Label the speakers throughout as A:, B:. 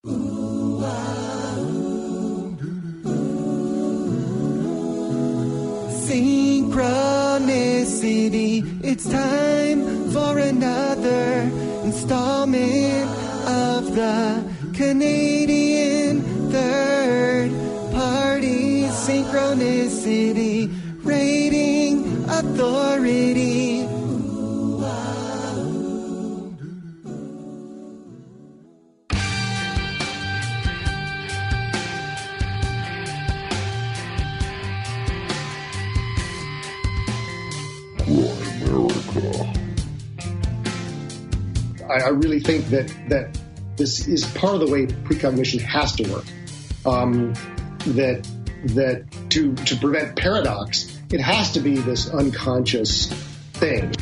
A: Synchronicity, it's time for another installment of the Canadian Third Party Synchronicity Rating Authority.
B: I really think that this is part of the way precognition has to work. That to prevent paradox, it has to be this unconscious thing.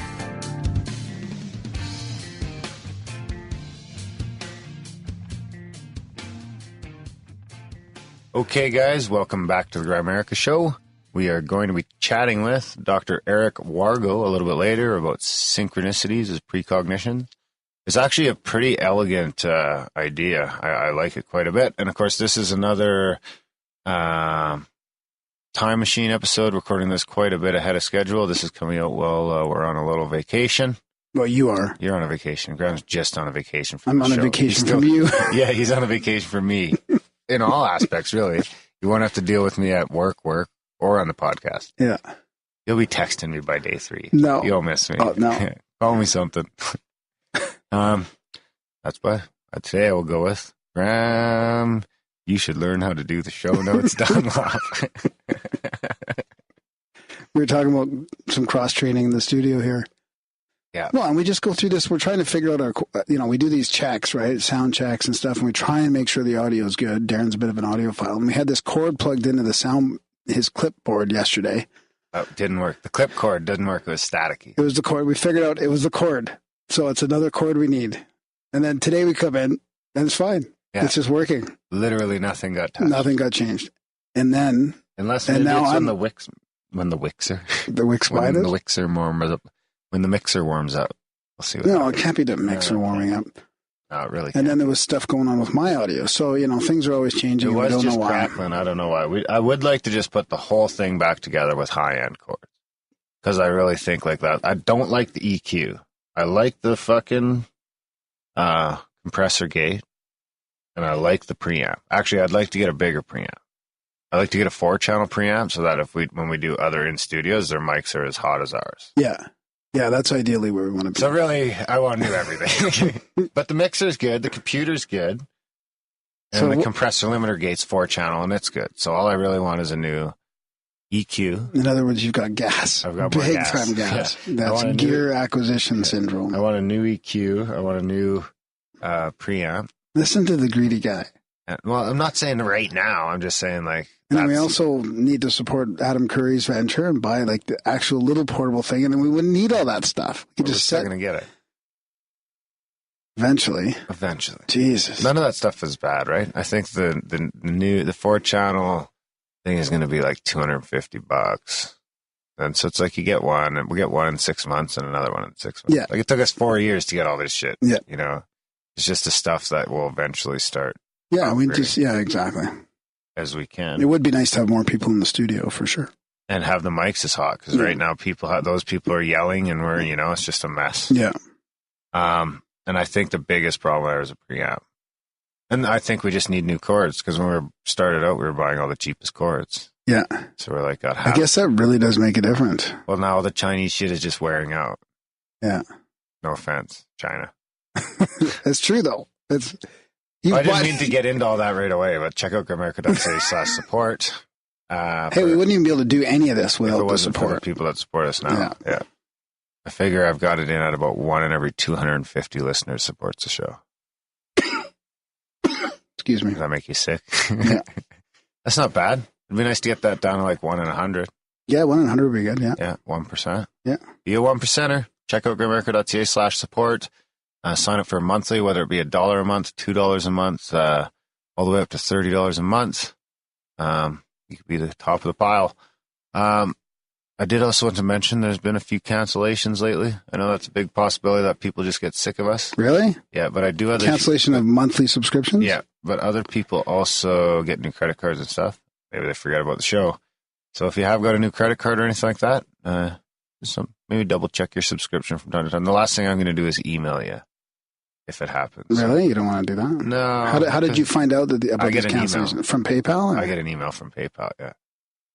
C: Okay, guys, welcome back to the Grimerica show. We are going to be chatting with Dr. Eric Wargo a little bit later about synchronicities as precognitions. It's actually a pretty elegant idea. I like it quite a bit. And, of course, this is another time machine episode, recording this quite a bit ahead of schedule. This is coming out while we're on a little vacation.
B: Well, you are.
C: You're on a vacation. Graham's just on a vacation from
B: I'm on a vacation from you.
C: Yeah, he's on a vacation from me. In all aspects, really. You won't have to deal with me at work, or on the podcast.
B: Yeah.
C: You'll be texting me by day 3.
B: No.
C: You'll miss me.
B: Oh, no.
C: Call me something. That's why today I will go with Graham. You should learn how to do the show notes download.
B: We were talking about some cross training in the studio here.
C: Yeah.
B: Well, and we just go through this. We're trying to figure out we do these checks, right? Sound checks and stuff, and we try and make sure the audio is good. Darren's a bit of an audiophile. And we had this cord plugged into his clipboard yesterday.
C: Oh, didn't work. The clip cord didn't work. It was staticky.
B: It was the cord. We figured out it was the cord. So it's another cord we need. And then today we come in, and it's fine. Yeah. It's just working.
C: Literally nothing got touched.
B: Nothing got changed. And then...
C: Unless maybe it's when the wicks warms up. We'll see what
B: No, it can't be the mixer warming up.
C: No, it really can't.
B: And then there was stuff going on with my audio. So, things are always changing.
C: It was
B: we don't
C: just
B: know why.
C: crackling. I don't know why. I would like to just put the whole thing back together with high-end cords. Because I really think like that. I don't like the EQ. I like the fucking compressor gate. And I like the preamp. Actually, I'd like to get a bigger preamp. I like to get a 4-channel preamp so that when we do other in studios, their mics are as hot as ours.
B: Yeah. Yeah, that's ideally where we want to be.
C: So really, I want to do everything. But the mixer's good, the computer's good, and the compressor limiter gate's 4-channel, and it's good. So all I really want is a new EQ.
B: In other words, you've got gas.
C: I've got more gas.
B: Big time gas.
C: Yeah.
B: That's gear acquisition syndrome.
C: I want a new EQ. I want a new preamp.
B: Listen to the greedy guy.
C: Well, I'm not saying right now. I'm just saying like...
B: And then we also need to support Adam Curry's venture and buy like the actual little portable thing, and then we wouldn't need all that stuff.
C: We're just going to get it.
B: Eventually. Jesus.
C: None of that stuff is bad, right? I think the 4-channel thing is going to be like $250. And so it's like you get one, and we get one in 6 months and another one in 6 months.
B: Yeah.
C: Like it took us 4 years to get all this shit.
B: Yeah.
C: It's just the stuff that will eventually start.
B: Yeah, exactly.
C: As we can.
B: It would be nice to have more people in the studio for sure.
C: And have the mics as hot, because right now those people are yelling and we're, it's just a mess.
B: Yeah.
C: And I think the biggest problem there is a preamp. And I think we just need new cords, because when we started out, we were buying all the cheapest cords.
B: Yeah.
C: So we're like,
B: I guess that really does make a difference.
C: Well, now all the Chinese shit is just wearing out.
B: Yeah.
C: No offense, China.
B: It's true, though. I
C: didn't mean to get into all that right away, but check out Grimerica.ca/support.
B: Hey, we wouldn't even be able to do any of this without the support.
C: For the people that support us now. Yeah. I figure I've got it in at about 1 in every 250 listeners supports the show.
B: Excuse me.
C: Does that make you sick?
B: Yeah.
C: That's not bad. It'd be nice to get that down to like 1 in 100.
B: Yeah, 1 in 100 would be good, yeah.
C: Yeah, 1%.
B: Yeah.
C: Be a 1%er. Check out Grimerica.ca/support. Sign up for a monthly, whether it be $1 a month, $2 a month, all the way up to $30 a month. You could be the top of the pile. I did also want to mention there's been a few cancellations lately. I know that's a big possibility that people just get sick of us.
B: Really?
C: Yeah, but I do have
B: cancellation of monthly subscriptions?
C: Yeah, but other people also get new credit cards and stuff. Maybe they forget about the show. So if you have got a new credit card or anything like that, maybe double check your subscription from time to time. The last thing I'm going to do is email you if it happens.
B: Really? You don't want to do that?
C: No.
B: How did you find out about these
C: cancellations?
B: Email. From PayPal? Or?
C: I get an email from PayPal, yeah.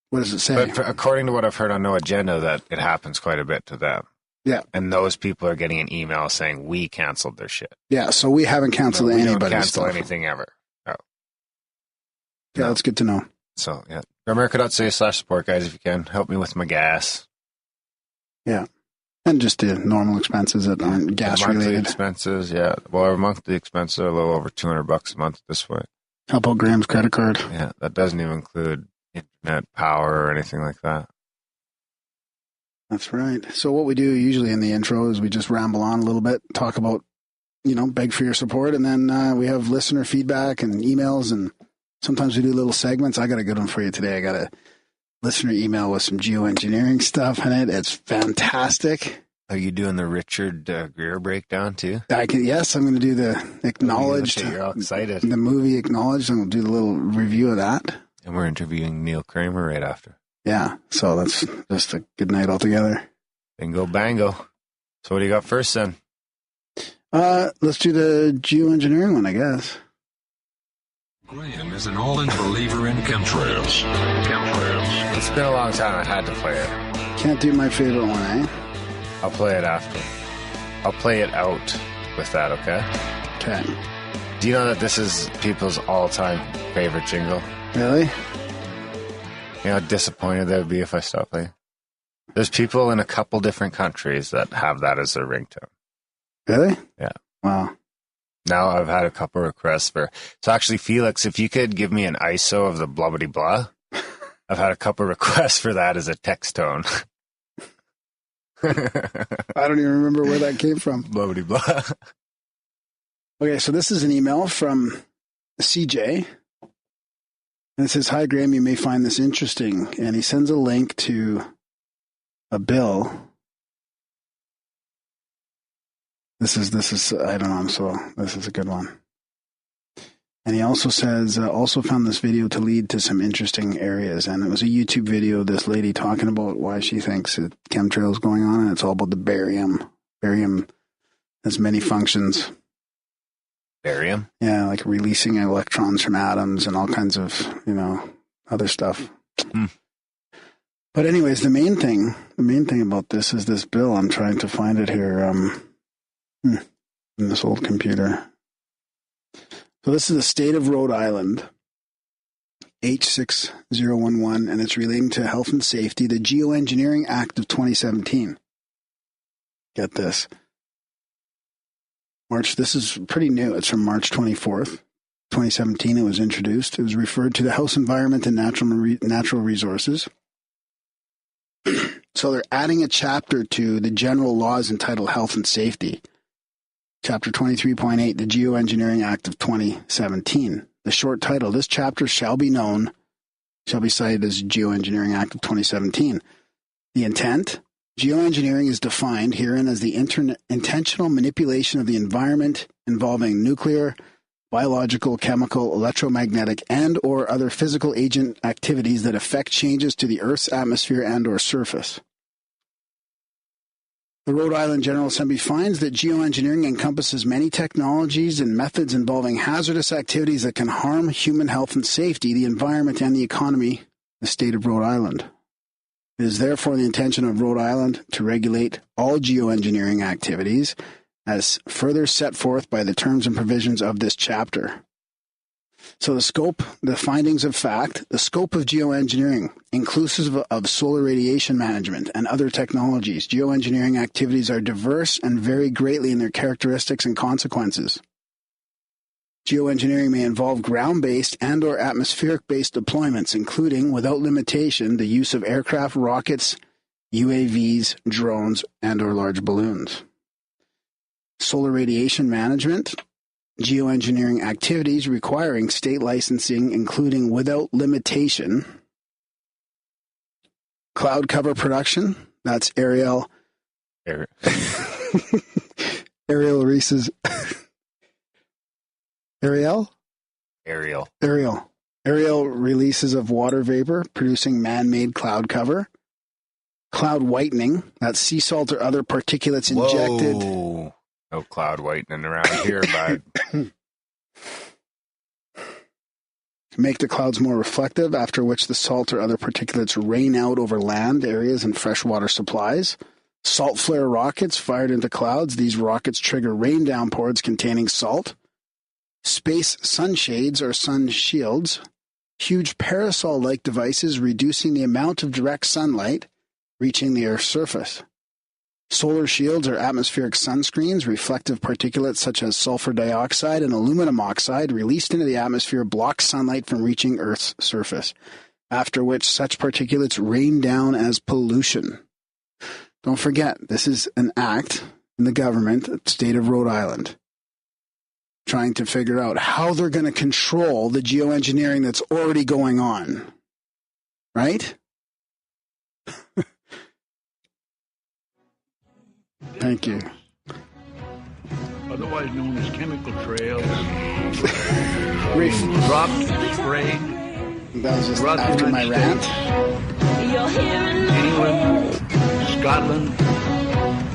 B: What does it say?
C: But according to what I've heard on No Agenda, that it happens quite a bit to them.
B: Yeah.
C: And those people are getting an email saying we canceled their shit.
B: Yeah, so we haven't canceled anybody's stuff.
C: We don't cancel anything ever. No.
B: Yeah, that's good to know.
C: So, yeah. Grimerica.ca/support, guys, if you can. Help me with my gas.
B: Yeah. And just the normal expenses that aren't gas-related.
C: Expenses, yeah. Well, our monthly expenses are a little over $200 a month at this point.
B: How about Graham's credit card?
C: Yeah, that doesn't even include internet, power, or anything like that.
B: That's right. So what we do usually in the intro is we just ramble on a little bit, talk about, beg for your support, and then we have listener feedback and emails, and sometimes we do little segments. I got a good one for you today. I got a listener email with some geoengineering stuff in it. It's fantastic.
C: Are you doing the Richard Gere breakdown too?
B: Yes, I'm going to do the Acknowledged.
C: You're all excited.
B: The movie Acknowledged, and we'll do the little review of that.
C: And we're interviewing Neil Kramer right after.
B: Yeah, so that's just a good night altogether.
C: Bingo bango. So what do you got first then?
B: Let's do the geoengineering one, I guess.
D: Graham is an all-in believer in chemtrails.
C: It's been a long time. I had to play it.
B: Can't do my favorite one, eh?
C: I'll play it after. I'll play it out with that, okay?
B: Okay.
C: Do you know that this is people's all-time favorite jingle?
B: Really?
C: You know how disappointed they would be if I stopped playing? There's people in a couple different countries that have that as their ringtone.
B: Really?
C: Yeah.
B: Wow.
C: Now I've had a couple requests for... So actually, Felix, if you could give me an ISO of the blubbity blah, I've had a couple requests for that as a text tone.
B: I don't even remember where that came from.
C: Blubbity blah.
B: Okay, so this is an email from CJ. And it says, "Hi, Graham, you may find this interesting." And he sends a link to a bill. This is I don't know, so this is a good one. And he also says, also found this video to lead to some interesting areas. And it was a YouTube video of this lady talking about why she thinks that chemtrails going on, and it's all about the barium. Barium has many functions.
C: Barium?
B: Yeah, like releasing electrons from atoms and all kinds of, other stuff. But anyways, the main thing about this is this bill. I'm trying to find it here in this old computer. So this is the state of Rhode Island, H6011, and it's relating to health and safety, the Geoengineering Act of 2017. Get this. This is pretty new. It's from March 24th, 2017. It was introduced. It was referred to the House Environment and Natural Resources. So they're adding a chapter to the general laws entitled Health and Safety. Chapter 23.8, the Geoengineering Act of 2017. The short title, this chapter shall be cited as Geoengineering Act of 2017. The intent, geoengineering is defined herein as the intentional manipulation of the environment involving nuclear, biological, chemical, electromagnetic, and or other physical agent activities that affect changes to the Earth's atmosphere and or surface. The Rhode Island General Assembly finds that geoengineering encompasses many technologies and methods involving hazardous activities that can harm human health and safety, the environment, and the economy, the state of Rhode Island. It is therefore the intention of Rhode Island to regulate all geoengineering activities as further set forth by the terms and provisions of this chapter. So the findings of fact, the scope of geoengineering, inclusive of solar radiation management and other technologies. Geoengineering activities are diverse and vary greatly in their characteristics and consequences. Geoengineering may involve ground-based and or atmospheric-based deployments, including, without limitation, the use of aircraft, rockets, UAVs, drones, and or large balloons. Solar radiation management, geoengineering activities requiring state licensing, including without limitation. Cloud cover production, that's Ariel Reese's Ariel?
C: Aerial.
B: Aerial releases of water vapor producing man-made cloud cover. Cloud whitening, that's sea salt or other particulates injected.
C: Whoa. No cloud whitening around here, bud.
B: To make the clouds more reflective, after which the salt or other particulates rain out over land areas and freshwater supplies. Salt flare rockets fired into clouds. These rockets trigger rain downpours containing salt. Space sunshades or sun shields. Huge parasol-like devices reducing the amount of direct sunlight reaching the Earth's surface. Solar shields or atmospheric sunscreens, reflective particulates such as sulfur dioxide and aluminum oxide released into the atmosphere block sunlight from reaching Earth's surface, after which such particulates rain down as pollution. Don't forget, this is an act in the government, the state of Rhode Island, trying to figure out how they're going to control the geoengineering that's already going on. Right? Thank you.
E: Otherwise known as chemical trails.
B: Dropped,
E: sprayed.
B: That was just after my rant.
E: England, Scotland,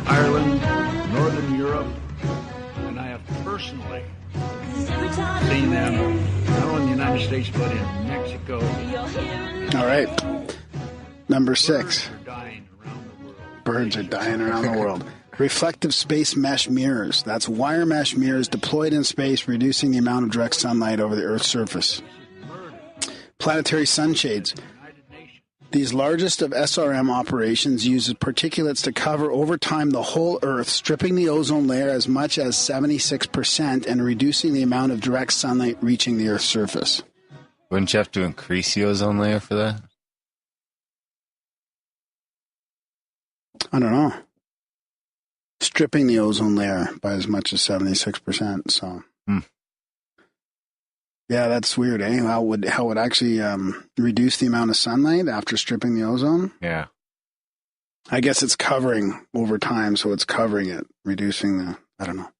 E: Ireland, Northern Europe, and I have personally seen them not only in the United States but in Mexico.
B: All right. Number 6. Birds are dying around the world. Reflective space mesh mirrors. That's wire mesh mirrors deployed in space, reducing the amount of direct sunlight over the Earth's surface. Planetary sunshades. These largest of SRM operations uses particulates to cover over time the whole Earth, stripping the ozone layer as much as 76% and reducing the amount of direct sunlight reaching the Earth's surface.
C: Wouldn't you have to increase the ozone layer for that?
B: I don't know. Stripping the ozone layer by as much as 76%. So, yeah, that's weird, eh? How would actually reduce the amount of sunlight after stripping the ozone?
C: Yeah.
B: I guess it's covering over time, so it's covering it, reducing the. I don't know.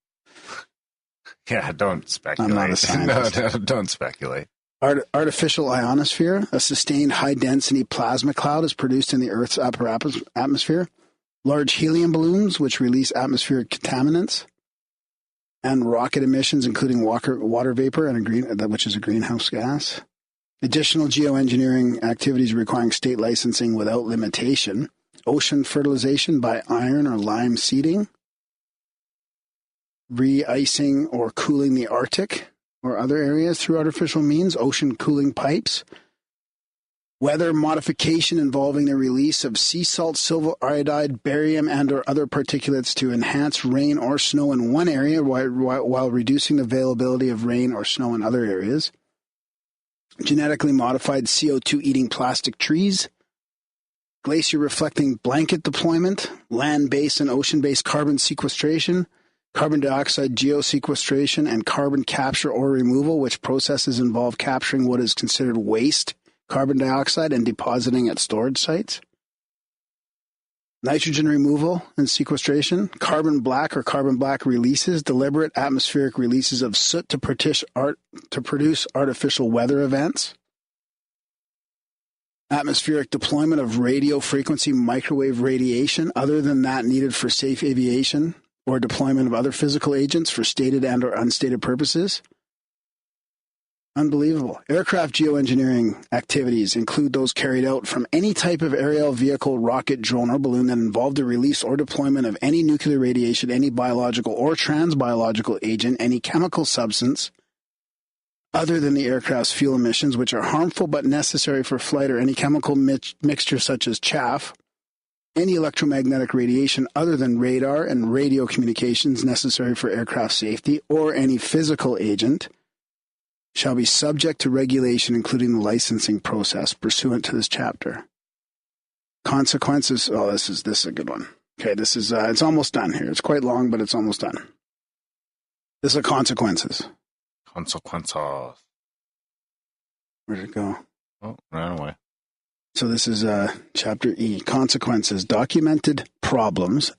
C: Yeah, don't speculate.
B: I'm not a scientist.
C: No, don't speculate.
B: Artificial ionosphere, a sustained high-density plasma cloud is produced in the Earth's upper atmosphere. Large helium balloons, which release atmospheric contaminants, and rocket emissions, including water vapor, which is a greenhouse gas. Additional geoengineering activities requiring state licensing without limitation. Ocean fertilization by iron or lime seeding. Re-icing or cooling the Arctic or other areas through artificial means. Ocean cooling pipes. Weather modification involving the release of sea salt, silver iodide, barium, and or other particulates to enhance rain or snow in one area while reducing the availability of rain or snow in other areas. Genetically modified CO2-eating plastic trees. Glacier-reflecting blanket deployment. Land-based and ocean-based carbon sequestration. Carbon dioxide geosequestration and carbon capture or removal, which processes involve capturing what is considered waste carbon dioxide and depositing at storage sites. Nitrogen removal and sequestration. Carbon black or carbon black releases, deliberate atmospheric releases of soot to produce artificial weather events. Atmospheric deployment of radio frequency microwave radiation other than that needed for safe aviation or deployment of other physical agents for stated and or unstated purposes. Unbelievable. Aircraft geoengineering activities include those carried out from any type of aerial vehicle, rocket, drone, or balloon that involve the release or deployment of any nuclear radiation, any biological or transbiological agent, any chemical substance other than the aircraft's fuel emissions, which are harmful but necessary for flight, or any chemical mixture such as chaff, any electromagnetic radiation other than radar and radio communications necessary for aircraft safety, or any physical agent, shall be subject to regulation, including the licensing process pursuant to this chapter. Consequences. Oh, this is a good one. Okay, this is it's almost done here. It's quite long, but it's almost done. This is consequences.
C: Consequences.
B: Where'd it go?
C: Oh, ran away.
B: So this is chapter E. Consequences. Documented problems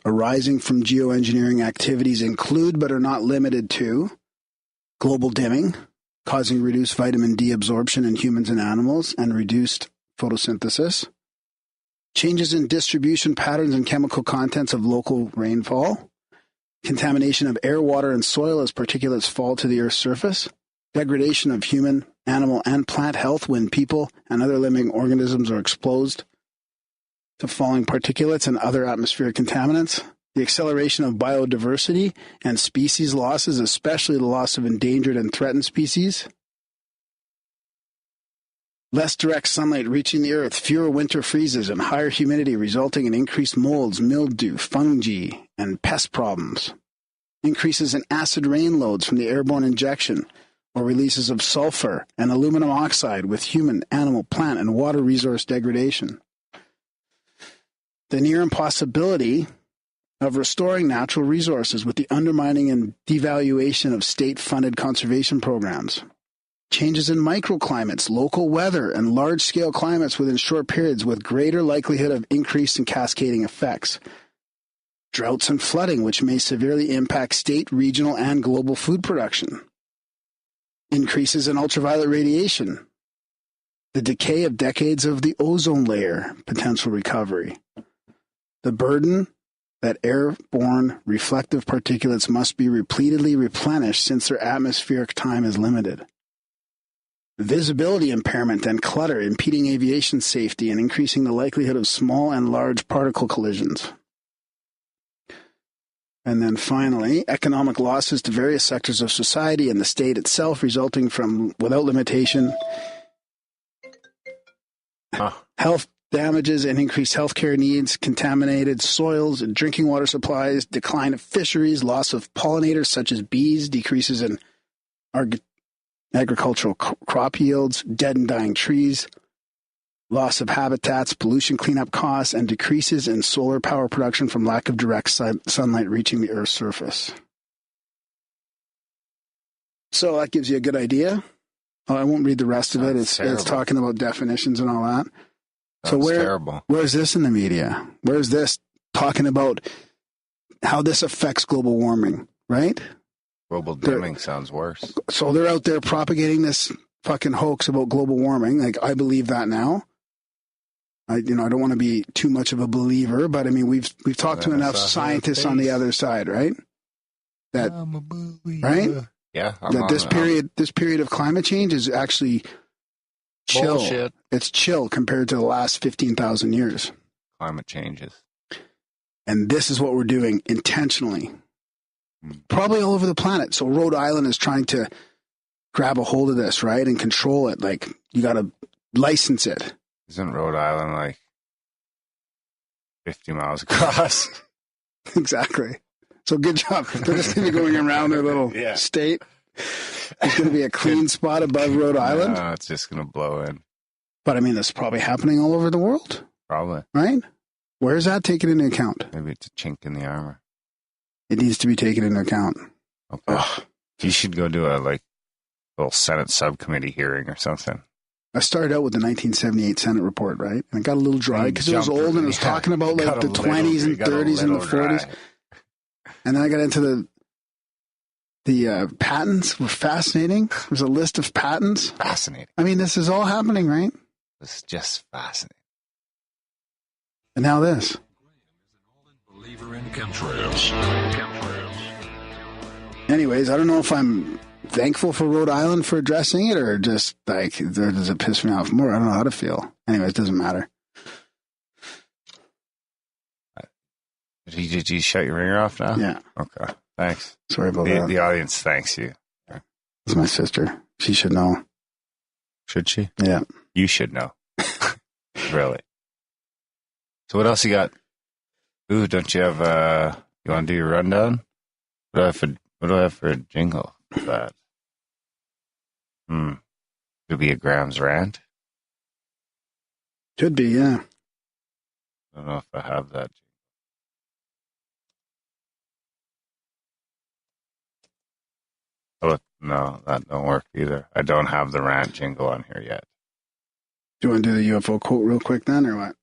B: arising from geoengineering activities include but are not limited to global dimming, causing reduced vitamin D absorption in humans and animals and reduced photosynthesis. Changes in distribution patterns and chemical contents of local rainfall. Contamination of air, water, and soil as particulates fall to the Earth's surface. Degradation of human, animal, and plant health when people and other living organisms are exposed to falling particulates and other atmospheric contaminants. The acceleration of biodiversity and species losses, especially the loss of endangered and threatened species. Less direct sunlight reaching the earth, fewer winter freezes, and higher humidity resulting in increased molds, mildew, fungi, and pest problems. Increases in acid rain loads from the airborne injection or releases of sulfur and aluminum oxide with human, animal, plant, and water resource degradation. The near impossibility of restoring natural resources with the undermining and devaluation of state-funded conservation programs. Changes in microclimates, local weather, and large-scale climates within short periods with greater likelihood of increased and cascading effects. Droughts and flooding, which may severely impact state, regional, and global food production. Increases in ultraviolet radiation. The decay of decades of the ozone layer, potential recovery. The burden that airborne reflective particulates must be repeatedly replenished since their atmospheric time is limited. Visibility impairment and clutter impeding aviation safety and increasing the likelihood of small and large particle collisions. And then finally, economic losses to various sectors of society and the state itself resulting from, without limitation, health damages and increased healthcare needs, contaminated soils and drinking water supplies, decline of fisheries, loss of pollinators such as bees, decreases in agricultural crop yields, dead and dying trees, loss of habitats, pollution cleanup costs, and decreases in solar power production from lack of direct sunlight reaching the Earth's surface. So that gives you a good idea. I won't read the rest of it. It's talking about definitions and all that. So where's this in the media? Where's this talking about how this affects global warming, right?
C: Global dimming sounds worse.
B: So they're out there propagating this fucking hoax about global warming. Like, I believe that now. I don't want to be too much of a believer, but I mean, we've talked to enough scientists on the other side, right? That, right?
C: Yeah.
B: That this period of climate change is actually chill.
C: Bullshit.
B: It's chill compared to the last 15,000 years.
C: Climate changes.
B: And this is what we're doing intentionally. Probably all over the planet. So Rhode Island is trying to grab a hold of this, right? And control it. Like, you got to license it.
C: Isn't Rhode Island like 50 miles across?
B: Exactly. So good job. They're just going to be going around their little state. There's going to be a clean spot above Rhode Island.
C: No, it's just going to blow in.
B: But I mean, that's probably happening all over the world.
C: Probably.
B: Right? Where is that taken into account?
C: Maybe it's a chink in the armor.
B: It needs to be taken into account.
C: Okay. Ugh. You should go do a little Senate subcommittee hearing or something.
B: I started out with the 1978 Senate report, right? And it got a little dry because it was old and it was talking about like the 20s and 30s and the 40s. And then I got into the patents were fascinating. There was a list of patents.
C: Fascinating.
B: I mean, this is all happening, right?
C: It's just fascinating.
B: And now this.
D: Believer in chemtrails.
B: Anyways, I don't know if I'm thankful for Rhode Island for addressing it or just like, does it piss me off more? I don't know how to feel. Anyways, it doesn't matter.
C: Did you shut your ringer off now?
B: Yeah.
C: Okay. Thanks.
B: Sorry about that.
C: The audience thanks you.
B: It's my sister. She should know.
C: Should she?
B: Yeah.
C: You should know. Really. So what else you got? Ooh, don't you have, you want to do your rundown? What do I have for a jingle for that? Could be a Graham's rant?
B: Could be, yeah.
C: I don't know if I have that. Oh, no, that don't work either. I don't have the rant jingle on here yet.
B: Do you want to do the UFO quote real quick then, or what?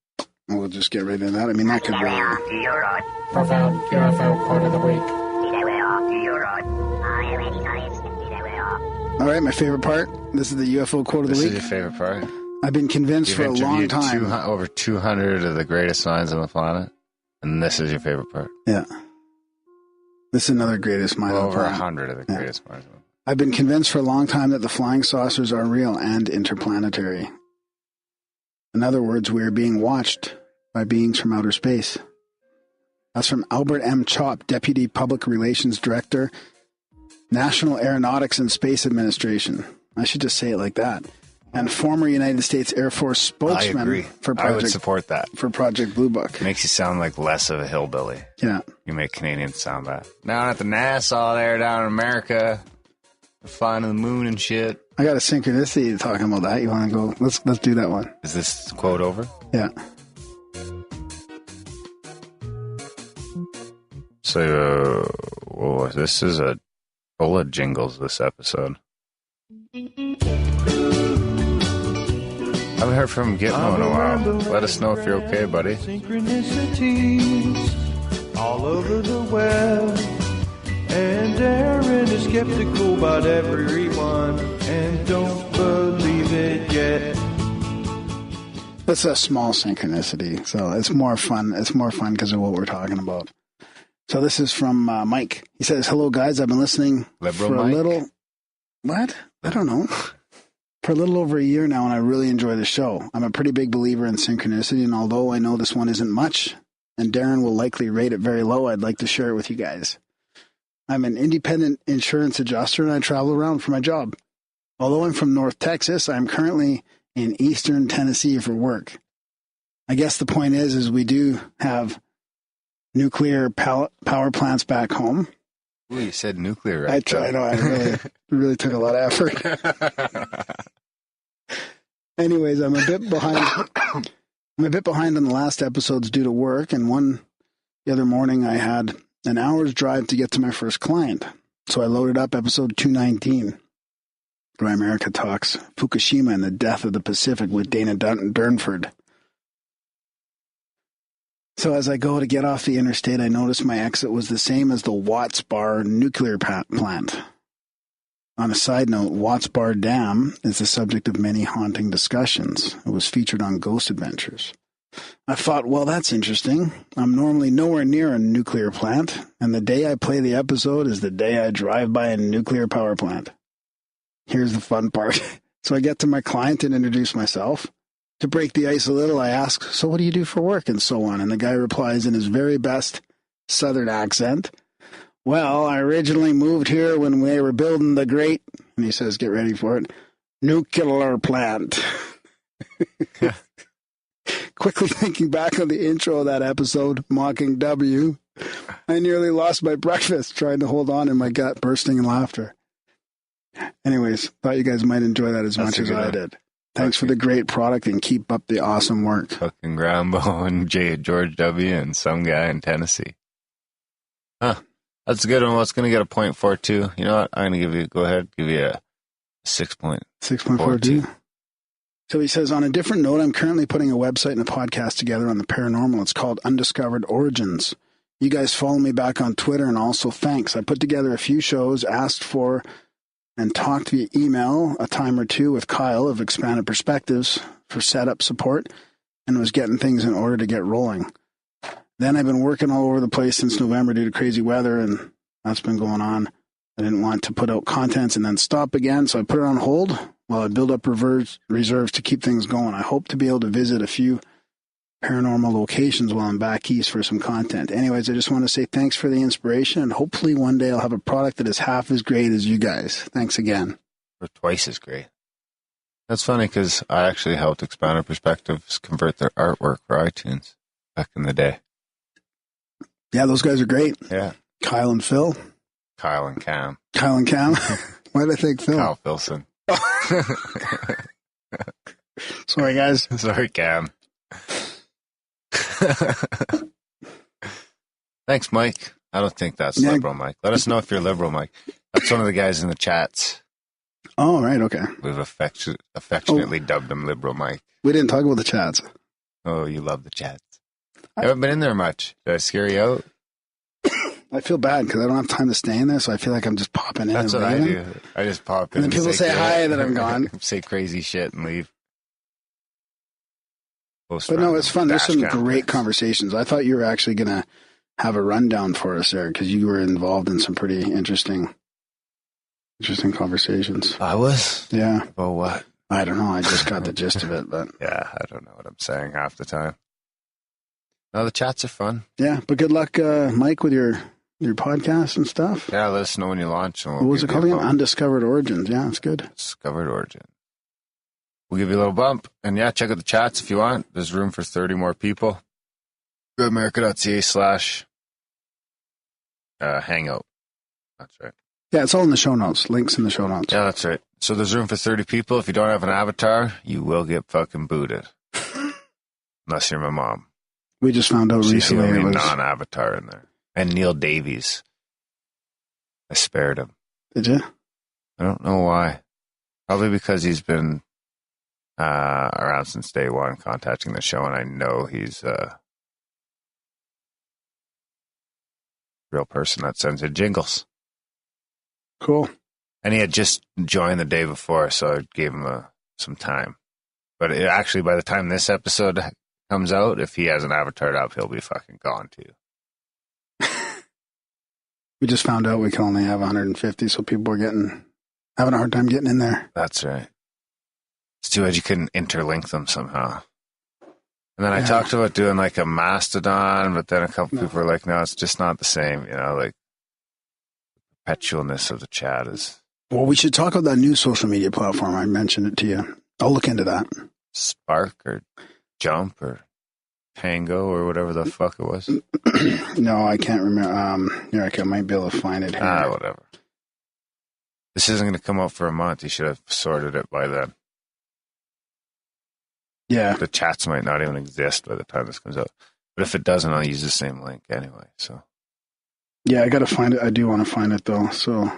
B: We'll just get right into that. I mean, that could be...
F: Profound UFO quote of the week.
B: All right, my favorite part. This is the UFO quote of the week.
C: This is your favorite part?
B: I've been convinced for a long time.
C: Over 200 of the greatest minds on the planet, and this is your favorite part.
B: Yeah. This is another greatest mind on the planet.
C: Over 100 of the greatest minds on the planet.
B: I've been convinced for a long time that the flying saucers are real and interplanetary. In other words, we are being watched by beings from outer space. That's from Albert M. Chop, Deputy Public Relations Director, National Aeronautics and Space Administration. I should just say it like that. And former United States Air Force spokesman.
C: I agree. I would support that.
B: For Project Blue Book.
C: Makes you sound like less of a hillbilly.
B: Yeah.
C: You make Canadians sound bad. Down at the NASA there, down in America, flying to the moon and shit.
B: I got a synchronicity talking about that. You want to go? Let's do that one.
C: Is this quote over?
B: Yeah.
C: So, this is a full of jingles, this episode. I haven't heard from Gitmo in a while. Let us know if you're okay, buddy.
A: Synchronicities all over the web. And Darren is skeptical about everyone and don't believe it yet.
B: That's a small synchronicity, so it's more fun. It's more fun because of what we're talking about. So this is from Mike. He says, "Hello, guys. I've been listening
C: Liberal
B: for
C: Mike?
B: a little... What? I don't know. For a little over a year now, and I really enjoy the show. I'm a pretty big believer in synchronicity, and although I know this one isn't much, and Darren will likely rate it very low, I'd like to share it with you guys. I'm an independent insurance adjuster, and I travel around for my job. Although I'm from North Texas, I'm currently in Eastern Tennessee for work. I guess the point is we do have nuclear power plants back home."
C: Ooh, you said nuclear, right?
B: I tried. I really took a lot of effort. Anyways, I'm a bit behind. I'm a bit behind on the last episodes due to work, and the other morning I had an hour's drive to get to my first client. So I loaded up episode 219. Grimerica talks Fukushima and the death of the Pacific with Dana Durnford. So as I go to get off the interstate, I notice my exit was the same as the Watts Bar nuclear plant. On a side note, Watts Bar Dam is the subject of many haunting discussions. It was featured on Ghost Adventures. I thought, well, that's interesting. I'm normally nowhere near a nuclear plant, and the day I play the episode is the day I drive by a nuclear power plant. Here's the fun part. So I get to my client and introduce myself. To break the ice a little, I ask, "So what do you do for work?" and so on. And the guy replies in his very best Southern accent, "Well, I originally moved here when we were building the great," and he says, get ready for it, "nuclear plant." Quickly thinking back on the intro of that episode, mocking W, I nearly lost my breakfast trying to hold on in my gut, bursting in laughter. Anyways, thought you guys might enjoy that as much as I did. Thanks for the great product and keep up the awesome work.
C: Fucking Rambo and George W. and some guy in Tennessee. Huh. That's a good one. Well, it's going to get a 0.42. You know what? I'm going to give you a 6.42.
B: So he says, on a different note, I'm currently putting a website and a podcast together on the paranormal. It's called Undiscovered Origins. You guys follow me back on Twitter, and also thanks. I put together a few shows, asked for and talked via email a time or two with Kyle of Expanded Perspectives for setup support, and was getting things in order to get rolling. Then I've been working all over the place since November due to crazy weather, and that's been going on. I didn't want to put out contents and then stop again, so I put it on hold while I build up reserves to keep things going. I hope to be able to visit a few paranormal locations while I'm back east for some content. Anyways, I just want to say thanks for the inspiration, and hopefully one day I'll have a product that is half as great as you guys. Thanks again.
C: Or twice as great. That's funny because I actually helped Expanded Perspectives convert their artwork for iTunes back in the day.
B: Yeah, those guys are great.
C: Yeah.
B: Kyle and Phil.
C: Kyle and Cam.
B: Kyle and Cam? Why did I think Phil?
C: Kyle Filson.
B: Sorry, guys.
C: Sorry, Cam. Thanks, Mike. I don't think that's liberal, Mike. Let us know if you're liberal, Mike. That's one of the guys in the chats.
B: Oh, right, okay.
C: We've affectionately dubbed him liberal, Mike.
B: We didn't talk about the chats.
C: Oh, you love the chats. I haven't been in there much. Did I scare you out?
B: I feel bad because I don't have time to stay in there, so I feel like I'm just popping in.
C: That's
B: and
C: what I
B: leaving.
C: do. I just pop in.
B: And then people say hi, and then I'm gone.
C: Say crazy shit and leave.
B: But no, it's fun. There's some great conversations. I thought you were actually going to have a rundown for us there because you were involved in some pretty interesting conversations.
C: I was?
B: Yeah.
C: Well, what?
B: I don't know. I just got the gist of it, but
C: yeah, I don't know what I'm saying half the time. No, the chats are fun.
B: Yeah, but good luck, Mike, with your podcast and stuff.
C: Yeah, let us know when you launch.
B: What was it called again? Undiscovered Origins. Yeah, it's good.
C: Discovered Origin. We'll give you a little bump. And yeah, check out the chats if you want. There's room for 30 more people. Grimerica.ca/hangout. That's right.
B: Yeah, it's all in the show notes. Links in the show notes.
C: Yeah, that's right. So there's room for 30 people. If you don't have an avatar, you will get fucking booted. Unless you're my mom.
B: We just found out recently
C: the
B: it
C: only
B: was
C: non-avatar in there. And Neil Davies. I spared him.
B: Did you?
C: I don't know why. Probably because he's been around since day one, contacting the show, and I know he's a real person that sends in jingles.
B: Cool.
C: And he had just joined the day before, so I gave him some time. But actually, by the time this episode comes out, if he hasn't avatared up, he'll be fucking gone too.
B: We just found out we can only have 150, so people are having a hard time getting in there.
C: That's right. It's too bad you couldn't interlink them somehow. And then I talked about doing like a Mastodon, but then a couple people were like, no, it's just not the same. You know, like the perpetualness of the chat is.
B: Well, we should talk about that new social media platform. I mentioned it to you. I'll look into that.
C: Spark or Jump or Tango or whatever the fuck it was.
B: No, I can't remember. Here, I might be able to find it here.
C: Whatever. This isn't going to come out for a month. You should have sorted it by then.
B: Yeah.
C: The chats might not even exist by the time this comes out. But if it doesn't, I'll use the same link anyway. So.
B: Yeah, I got to find it. I do want to find it, though. So.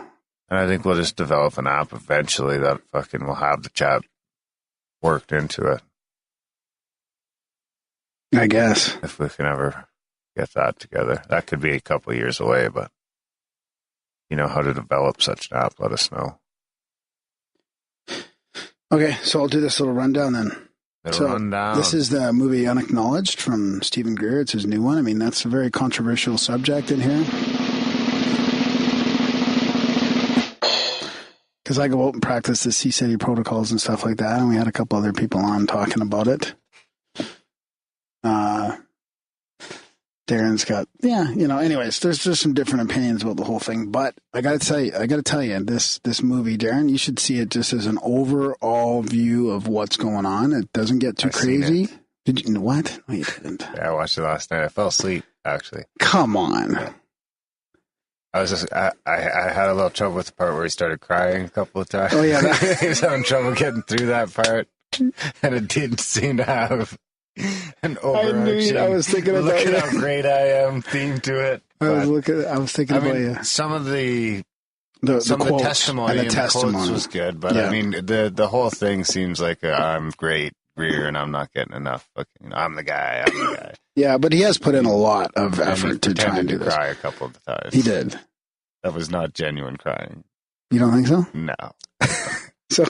C: And I think we'll just develop an app eventually that fucking will have the chat worked into it.
B: I guess.
C: If we can ever get that together. That could be a couple of years away, but you know how to develop such an app, let us know.
B: Okay, so I'll do this little rundown then.
C: Rundown.
B: This is the movie Unacknowledged from Stephen Greer. It's his new one. I mean, that's a very controversial subject in here. Because I go out and practice the CSETI protocols and stuff like that, and we had a couple other people on talking about it. Darren's got, anyways, there's just some different opinions about the whole thing, but I gotta tell you, this movie, Darren, you should see it just as an overall view of what's going on. It doesn't get too crazy. Did you, what? No, you didn't.
C: Yeah, I watched it last night. I fell asleep, actually.
B: Come on.
C: Yeah. I had a little trouble with the part where he started crying a couple of times.
B: Oh, yeah.
C: He was having trouble getting through that part, and it didn't seem to have an overarching,
B: I was thinking about
C: look at how great I am theme to it.
B: I was thinking about you.
C: Some of the
B: the
C: testimony and the quotes was good, but I mean the whole thing seems like I'm great, Greer, and I'm not getting enough. I'm the guy.
B: Yeah, but he has put in a lot of effort to try and do this.
C: Cry a couple of times.
B: He did.
C: That was not genuine crying.
B: You don't think so?
C: No.
B: So.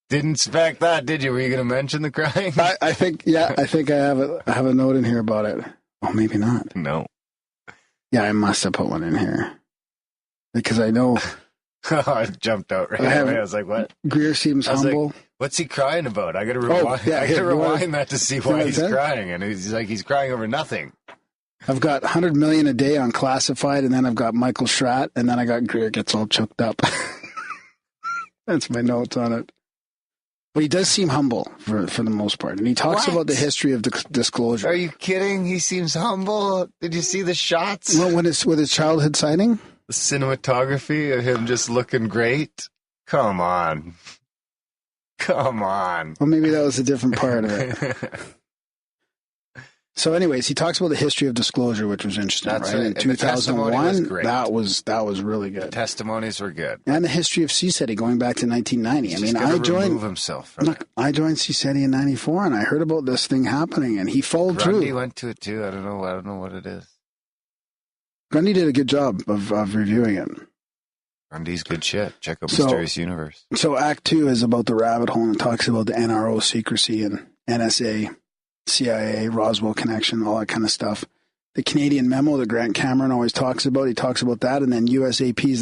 C: Didn't expect that, did you? Were you going to mention the crying?
B: I think I have a note in here about it. Oh, maybe not.
C: No.
B: Yeah, I must have put one in here because I know.
C: I jumped out right away. I was like, "What?"
B: Greer seems humble.
C: Like, what's he crying about? I got to rewind. I got to rewind that to see why he's crying, and he's crying over nothing.
B: I've got 100 million a day on classified, and then I've got Michael Schratt, and then I got Greer gets all choked up. That's my notes on it. But he does seem humble for the most part. And he talks about the history of disclosure.
C: Are you kidding? He seems humble. Did you see the shots?
B: Well, with his childhood sighting?
C: The cinematography of him just looking great? Come on. Well,
B: maybe that was a different part of it. So anyways, he talks about the history of disclosure, which was interesting.
C: That's
B: right? In 2001, that was really good.
C: The testimonies were good.
B: And the history of CSETI going back to 1990.
C: He's I joined himself from it.
B: I joined CSETI in 94, and I heard about this thing happening, and he followed through.
C: He went to it too. I don't know what it is.
B: Grundy did a good job of reviewing it.
C: Grundy's good shit. Check out Mysterious Universe.
B: So Act 2 is about the rabbit hole and talks about the NRO secrecy and NSA, CIA, Roswell connection, all that kind of stuff. The Canadian memo that Grant Cameron always talks about, he talks about that. And then USAP's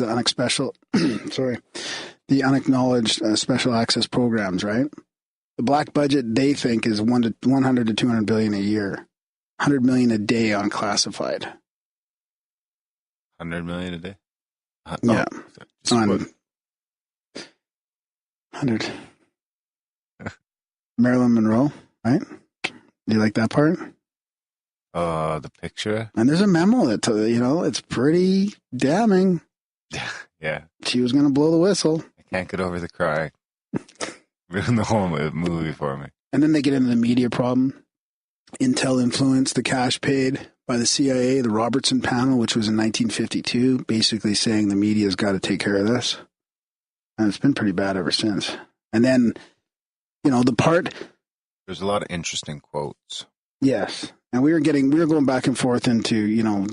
B: the unacknowledged special access programs, right? The black budget, they think, is 100 to 200 billion a year, 100 million a day on classified.
C: 100 million a day?
B: Yeah.
C: Oh,
B: on 100. Marilyn Monroe, right? Do you like that part?
C: The picture.
B: And there's a memo that, it's pretty damning.
C: Yeah.
B: She was going to blow the whistle.
C: I can't get over the cry. Ruined the whole movie for me.
B: And then they get into the media problem. Intel influence, the cash paid by the CIA, the Robertson panel, which was in 1952, basically saying the media's got to take care of this. And it's been pretty bad ever since. And then, the part...
C: There's a lot of interesting quotes.
B: Yes. And we were going back and forth into,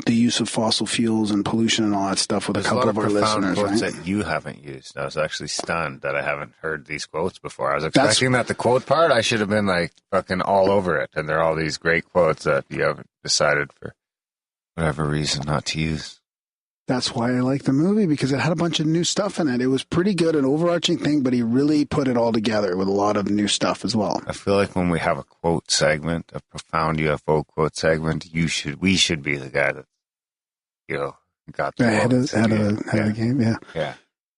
B: the use of fossil fuels and pollution and all that stuff with a couple of our listeners,
C: quotes
B: right?
C: that you haven't used. I was actually stunned that I haven't heard these quotes before. I was expecting that the quote part, I should have been like fucking all over it. And they're all these great quotes that you haven't decided for whatever reason not to use.
B: That's why I like the movie, because it had a bunch of new stuff in it. It was pretty good, an overarching thing, but he really put it all together with a lot of new stuff as well.
C: I feel like when we have a quote segment, a profound UFO quote segment, we should be the guy that, got the
B: head of the game. Yeah.
C: Yeah.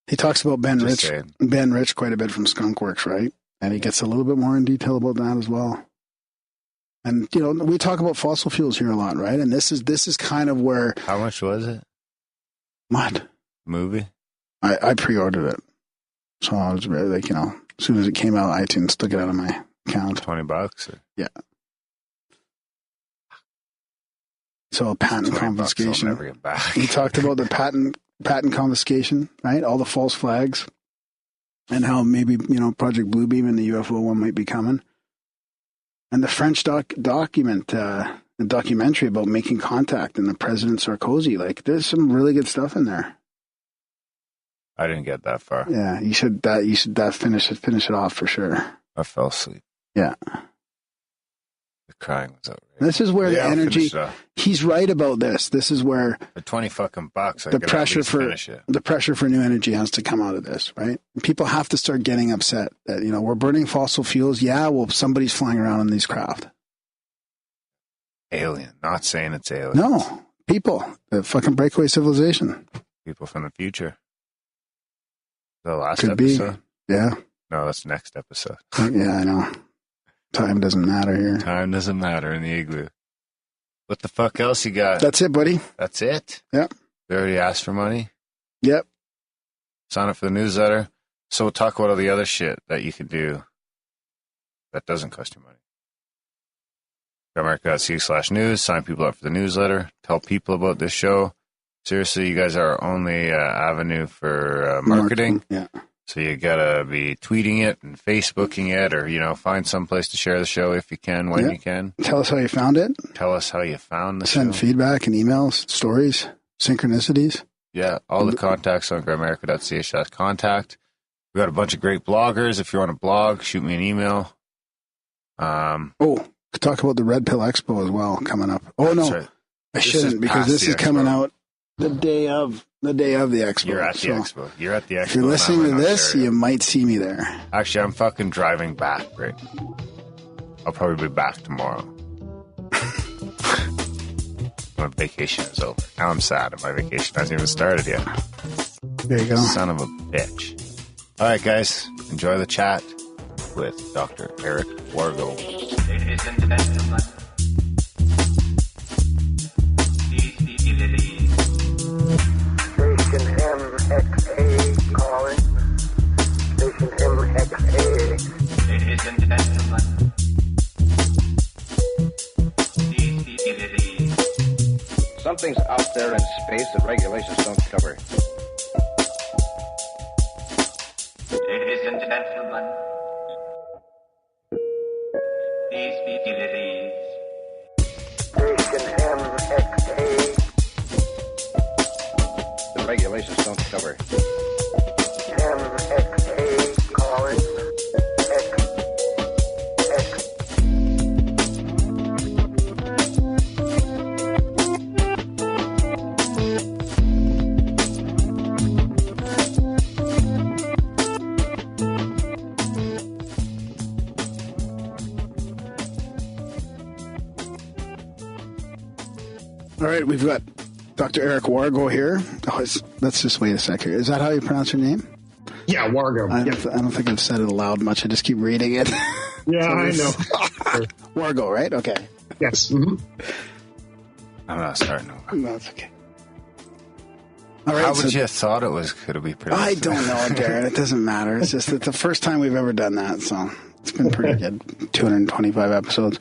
B: He talks about Ben Rich quite a bit from Skunkworks, right? And he gets a little bit more in detail about that as well. And, we talk about fossil fuels here a lot, right? And this is kind of where...
C: How much was it?
B: What?
C: Movie?
B: I pre-ordered it. So I was really as soon as it came out, iTunes took it out of my account.
C: $20? Or?
B: Yeah. So patent confiscation.
C: I'll never get back.
B: He talked about the patent confiscation, right? All the false flags and how maybe, Project Bluebeam and the UFO one might be coming. And the French the documentary about making contact and the President Sarkozy. Like, there's some really good stuff in there.
C: I didn't get that far.
B: Yeah, you should finish it off for sure.
C: I fell asleep.
B: Yeah.
C: The crying was outrageous.
B: This is where the energy. He's right about this. This is where
C: for $20
B: the pressure for new energy has to come out of this, right? People have to start getting upset that we're burning fossil fuels. Yeah, well, somebody's flying around in these craft.
C: Alien. Not saying it's alien.
B: No, people. The fucking breakaway civilization.
C: People from the future. The last
B: Could
C: episode.
B: Be. Yeah.
C: No, that's next episode.
B: Yeah, I know. Time doesn't matter here.
C: Time doesn't matter in the igloo. What the fuck else you got?
B: That's it, buddy.
C: That's it?
B: Yep.
C: They already asked for money?
B: Yep.
C: Sign up for the newsletter. So we'll talk about all the other shit that you can do that doesn't cost you money. Grimerica.ca/news. Sign people up for the newsletter. Tell people about this show. Seriously, you guys are our only avenue for marketing.
B: Yeah.
C: So you gotta be tweeting it and Facebooking it, or find some place to share the show if you can, when you can.
B: Tell us how you found it.
C: Tell us how you found the show.
B: Send feedback and emails, stories, synchronicities.
C: Yeah, all the contacts on Grimerica.ca/contact. We got a bunch of great bloggers. If you want to blog, shoot me an email.
B: Talk about the Red Pill Expo as well coming up. Oh no, right. I shouldn't, because this is coming out the day of the expo.
C: You're at the expo. You're at the expo.
B: If you're listening to this, you might see me there.
C: Actually, I'm fucking driving back, right? I'll probably be back tomorrow. My vacation is over. Now I'm sad that my vacation hasn't even started yet.
B: There you go.
C: Son of a bitch. All right, guys. Enjoy the chat with Dr. Eric Wargo.
F: Ladies and gentlemen, Station MXA calling. Station MXA. Ladies and gentlemen, something's out there in space that regulations don't cover. Ladies and gentlemen, these facilities. Station MXA. regulations don't cover.
G: MXA calling.
B: All right, we've got Dr. Eric Wargo here. Let's just wait a second. Is that how you pronounce your name?
H: Yeah, Wargo.
B: I don't think I've said it aloud much. I just keep reading it.
H: Yeah, I know.
B: Wargo, right? Okay.
H: Yes. Mm-hmm.
C: I'm not starting over.
B: No, that's okay. All right.
C: How would you have thought it was going to be pronounced?
B: I don't know, Darren. It doesn't matter. It's just that the first time we've ever done that, so it's been pretty good. 225 episodes.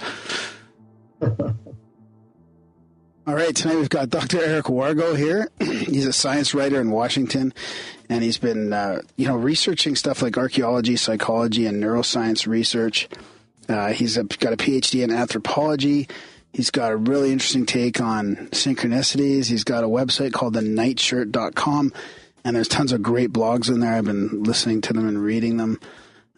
B: All right, tonight we've got Dr. Eric Wargo here. He's a science writer in Washington, and he's been, researching stuff like archaeology, psychology, and neuroscience research. He's got a PhD in anthropology. He's got a really interesting take on synchronicities. He's got a website called thenightshirt.com, and there's tons of great blogs in there. I've been listening to them and reading them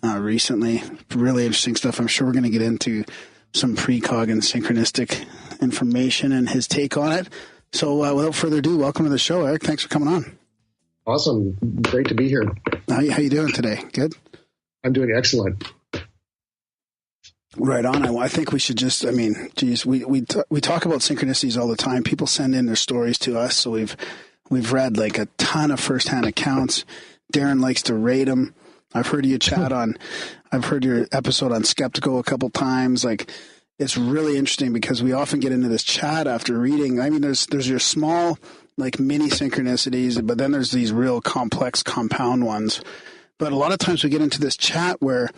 B: recently. Really interesting stuff. I'm sure we're going to get into some precog and synchronistic information and his take on it. So without further ado, welcome to the show, Eric. Thanks for coming on.
H: Awesome. Great to be here.
B: How you doing today? Good?
H: I'm doing excellent.
B: Right on. I think we should just, we talk about synchronicities all the time. People send in their stories to us, so we've read like a ton of firsthand accounts. Darren likes to rate them. I've heard your episode on Skeptical a couple times. Like, it's really interesting because we often get into this chat after reading. I mean, there's your small, like, mini synchronicities, but then there's these real complex compound ones. But a lot of times we get into this chat where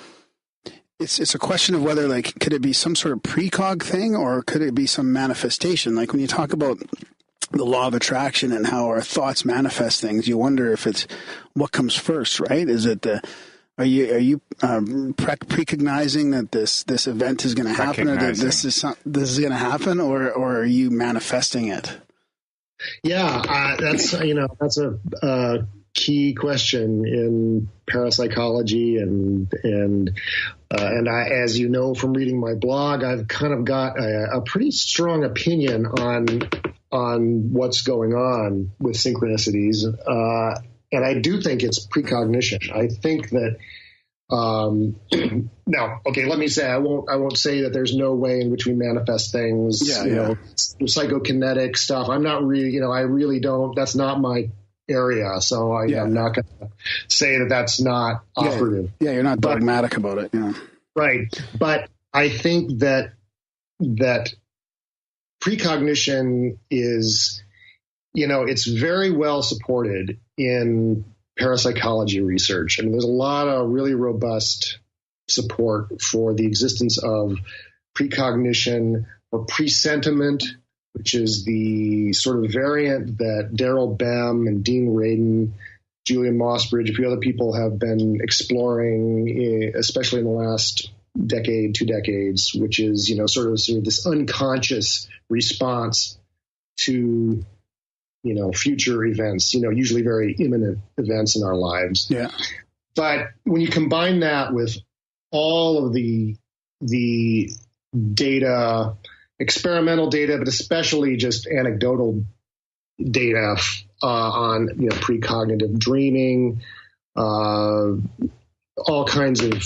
B: it's a question of whether, like, could it be some sort of precog thing or could it be some manifestation? Like, when you talk about the law of attraction and how our thoughts manifest things, you wonder if it's what comes first, right? Is it are you precognizing that this event is going to happen, or that this is going to happen, or are you manifesting it?
H: Yeah, that's a key question in parapsychology, and I, as you know from reading my blog, I've kind of got a pretty strong opinion on what's going on with synchronicities. And I do think it's precognition. I think that now, okay, let me say I won't say that there's no way in which we manifest things. Yeah. Psychokinetic stuff. I'm not really, I really don't. That's not my area. So I'm not going to say that that's not operative. Yeah, you're not
B: dogmatic about it. Yeah.
H: Right, but I think that precognition is, it's very well supported in parapsychology research. I mean, there's a lot of really robust support for the existence of precognition or presentiment, which is the sort of variant that Daryl Bem and Dean Radin, Julian Mossbridge, a few other people have been exploring, especially in the last decade, 2 decades, which is, sort of this unconscious response to, future events, usually very imminent events in our lives.
B: Yeah.
H: But when you combine that with all of the data, experimental data, but especially just anecdotal data on precognitive dreaming, all kinds of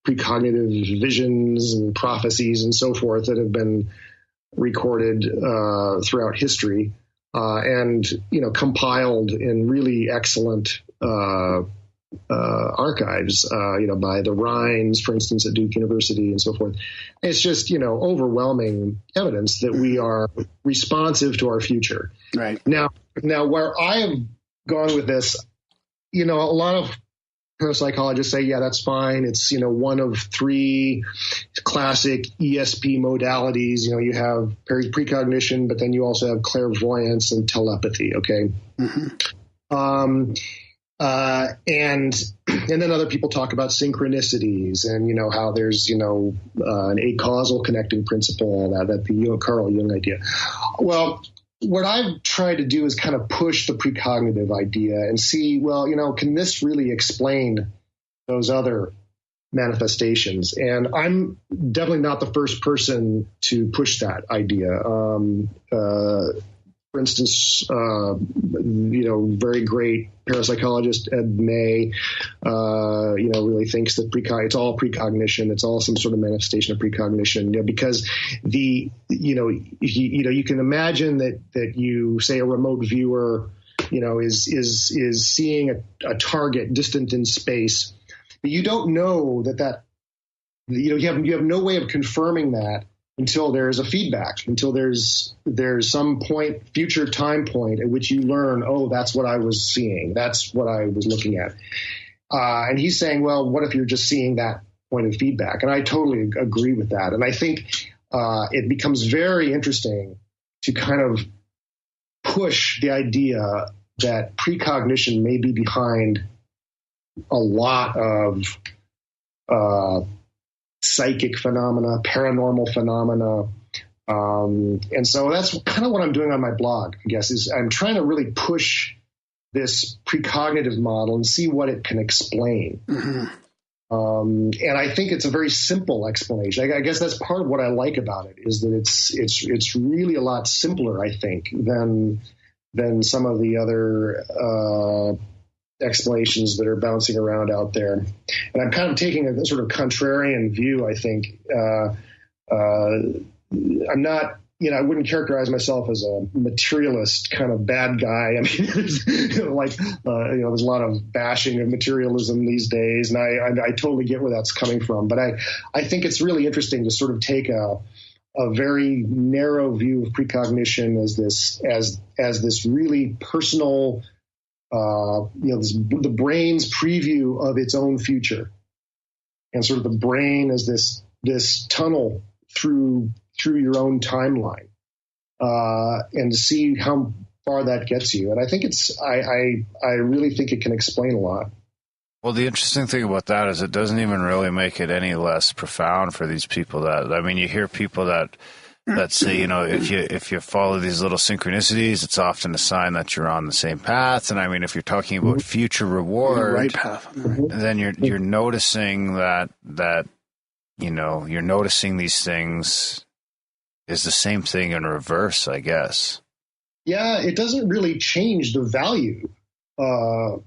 H: precognitive visions and prophecies and so forth that have been recorded throughout history and compiled in really excellent archives, by the Rhines, for instance, at Duke University and so forth. It's just, overwhelming evidence that we are responsive to our future.
B: Right.
H: Now where I have gone with this, a lot of parapsychologists say, yeah, that's fine. It's, one of 3 classic ESP modalities. You have precognition, but then you also have clairvoyance and telepathy. Okay. Mm-hmm. And then other people talk about synchronicities and, how there's, an acausal connecting principle, all that the Carl Jung idea. Well, what I've tried to do is kind of push the precognitive idea and see, well, can this really explain those other manifestations? And I'm definitely not the first person to push that idea. For instance, very great parapsychologist Ed May, really thinks that it's all precognition. It's all some sort of manifestation of precognition, because you can imagine that you say a remote viewer, is seeing a target distant in space, but you don't know that you have no way of confirming that until there's a feedback, until there's some future time point at which you learn, oh, that's what I was seeing. That's what I was looking at. And he's saying, well, what if you're just seeing that point of feedback? And I totally agree with that. And I think it becomes very interesting to kind of push the idea that precognition may be behind a lot of psychic phenomena, paranormal phenomena. And so that's kind of what I'm doing on my blog, I guess, is I'm trying to really push this precognitive model and see what it can explain. Mm-hmm. And I think it's a very simple explanation. I guess that's part of what I like about it, is that it's really a lot simpler, I think, than some of the other explanations that are bouncing around out there. And I'm kind of taking a sort of contrarian view, I think. I'm not, I wouldn't characterize myself as a materialist kind of bad guy. I mean, there's there's a lot of bashing of materialism these days, and I totally get where that's coming from. But I think it's really interesting to sort of take a very narrow view of precognition as this really personal, the brain's preview of its own future, and sort of the brain as this tunnel through your own timeline, and to see how far that gets you. And I think I really think it can explain a lot.
C: Well, the interesting thing about that is it doesn't even really make it any less profound for these people. You hear people that say, if you follow these little synchronicities, it's often a sign that you're on the same path. And I mean, if you're talking about future reward,
B: right path,
C: then you're noticing that you're noticing these things is the same thing in reverse, I guess.
H: Yeah, it doesn't really change the value. All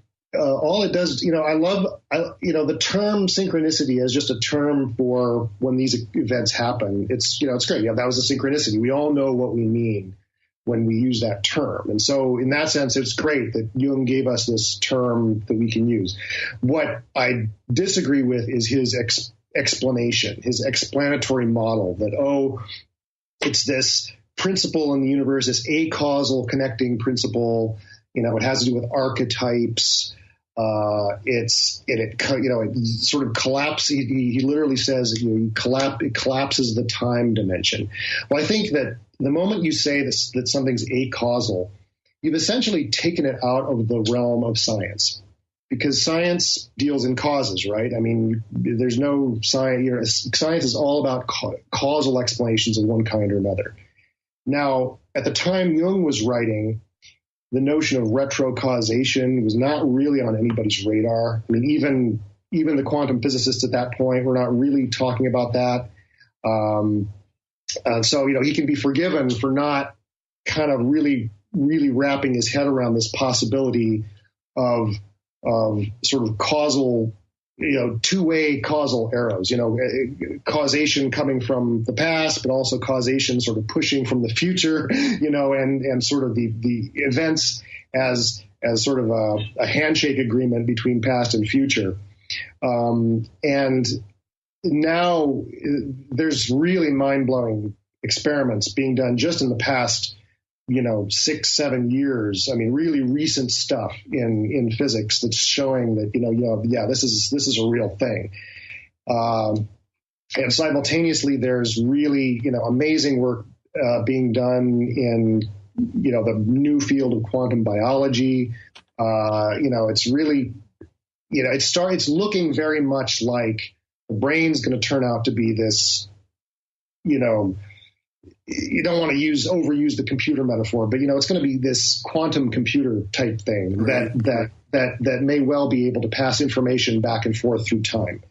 H: it does, I love, the term synchronicity as just a term for when these events happen. It's great. Yeah, that was a synchronicity. We all know what we mean when we use that term. And so in that sense, it's great that Jung gave us this term that we can use. What I disagree with is his explanation, his explanatory model that, it's this principle in the universe, this acausal connecting principle. It has to do with archetypes. It sort of collapses. He literally says it collapses the time dimension. Well, I think that the moment you say that something's acausal, you've essentially taken it out of the realm of science, because science deals in causes, right? I mean, there's no science. Science is all about causal explanations of one kind or another. Now, at the time Jung was writing, the notion of retrocausation was not really on anybody's radar. I mean, even the quantum physicists at that point were not really talking about that. So he can be forgiven for not kind of really, really wrapping his head around this possibility of sort of causal, two-way causal arrows, causation coming from the past, but also causation sort of pushing from the future, and sort of the events as sort of a handshake agreement between past and future. And now there's really mind-blowing experiments being done just in the past 6-7 years. I mean, really recent stuff in physics that's showing that, this is a real thing. And simultaneously, there's really, amazing work being done in, the new field of quantum biology. It's really, it's looking very much like the brain's going to turn out to be this, you don't want to overuse the computer metaphor, but it's going to be this quantum computer type thing that may well be able to pass information back and forth through time.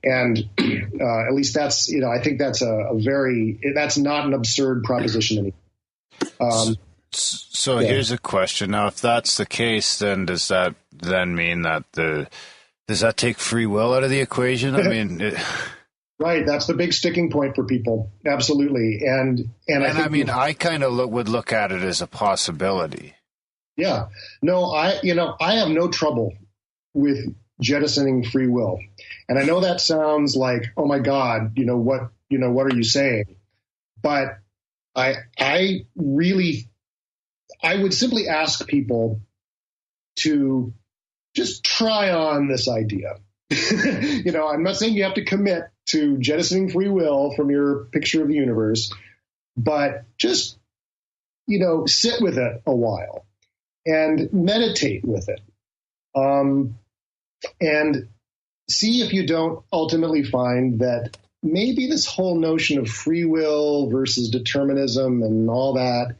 H: And at least that's, I think that's that's not an absurd proposition anymore.
C: So here's a question. Now, if that's the case, then does that then mean that does that take free will out of the equation? I mean,
H: right. That's the big sticking point for people. Absolutely. And
C: I kind of would look at it as a possibility.
H: Yeah. No, I have no trouble with jettisoning free will. And I know that sounds like, oh my God, what are you saying? But I would simply ask people to just try on this idea. I'm not saying you have to commit to jettisoning free will from your picture of the universe, but just, sit with it a while and meditate with it. And see if you don't ultimately find that maybe this whole notion of free will versus determinism and all that,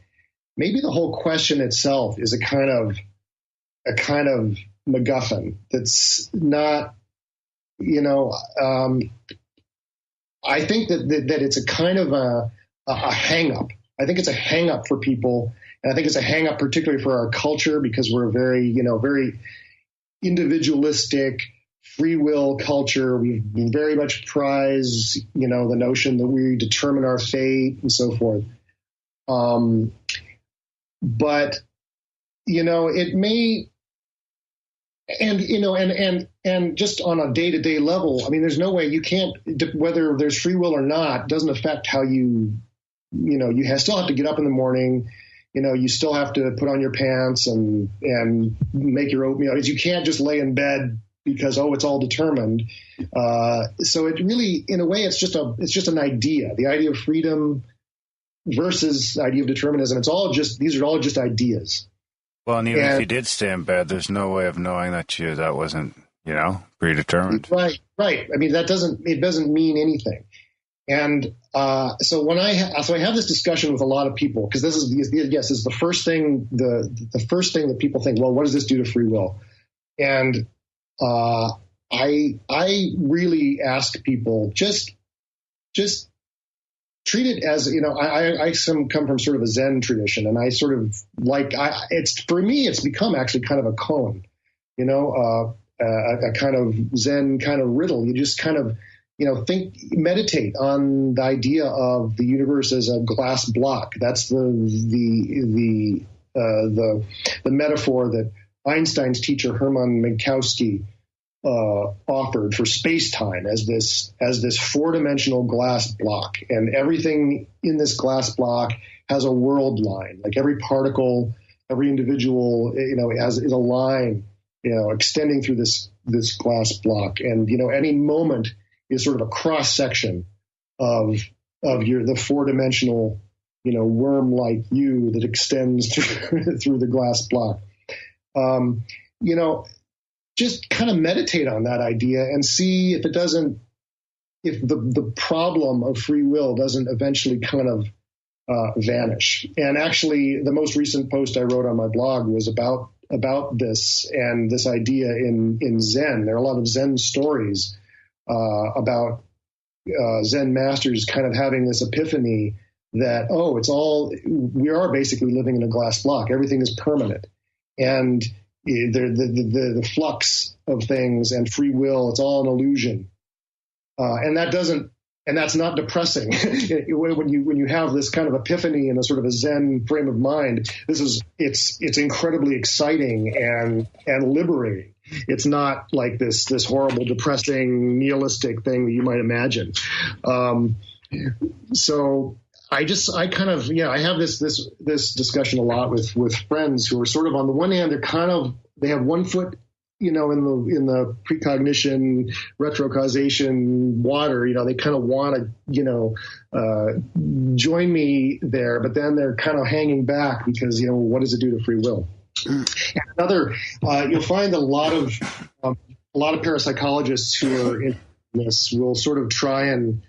H: maybe the whole question itself is a kind of MacGuffin that's not, I think that it's a kind of a hang-up. I think it's a hang-up for people, and I think it's a hang-up particularly for our culture because we're a very individualistic, free will culture. We very much prize, the notion that we determine our fate and so forth. But, it may, and just on a day-to-day level, I mean, there's no way you can't, whether there's free will or not, doesn't affect how you still have to get up in the morning. You still have to put on your pants and make your oatmeal. You can't just lay in bed because, it's all determined. So it really, in a way, it's just an idea. The idea of freedom versus the idea of determinism. These are all just ideas.
C: Well, and even if you did stay in bed, there's no way of knowing that wasn't, predetermined.
H: Right. I mean, it doesn't mean anything. And so I have this discussion with a lot of people because this is the first thing the first thing that people think. Well, what does this do to free will? And I really ask people just treat it as I come from sort of a Zen tradition, and I sort of for me it's become actually kind of a koan, a kind of Zen kind of riddle. You just kind of meditate on the idea of the universe as a glass block. That's the metaphor that Einstein's teacher Hermann Minkowski offered for space-time as this four-dimensional glass block, and everything in this glass block has a world line. Like every particle, every individual, is a line, extending through this glass block, and any moment is sort of a cross section of the four-dimensional, worm-like you that extends through the glass block. Just kind of meditate on that idea and see if the problem of free will doesn't eventually kind of vanish. And actually, the most recent post I wrote on my blog was about this and this idea in Zen. There are a lot of Zen stories about Zen masters kind of having this epiphany that, we are basically living in a glass block. Everything is permanent. And the flux of things and free will, it's all an illusion. And that's not depressing. when you have this kind of epiphany in a sort of a Zen frame of mind, it's incredibly exciting and liberating. It's not like this horrible, depressing, nihilistic thing that you might imagine. So I have this discussion a lot with friends who are sort of, on the one hand, they have one foot, in the precognition, retrocausation water. They kind of want to, join me there, but then they're kind of hanging back because, what does it do to free will? And another, you'll find that a lot of parapsychologists who are in this will sort of try and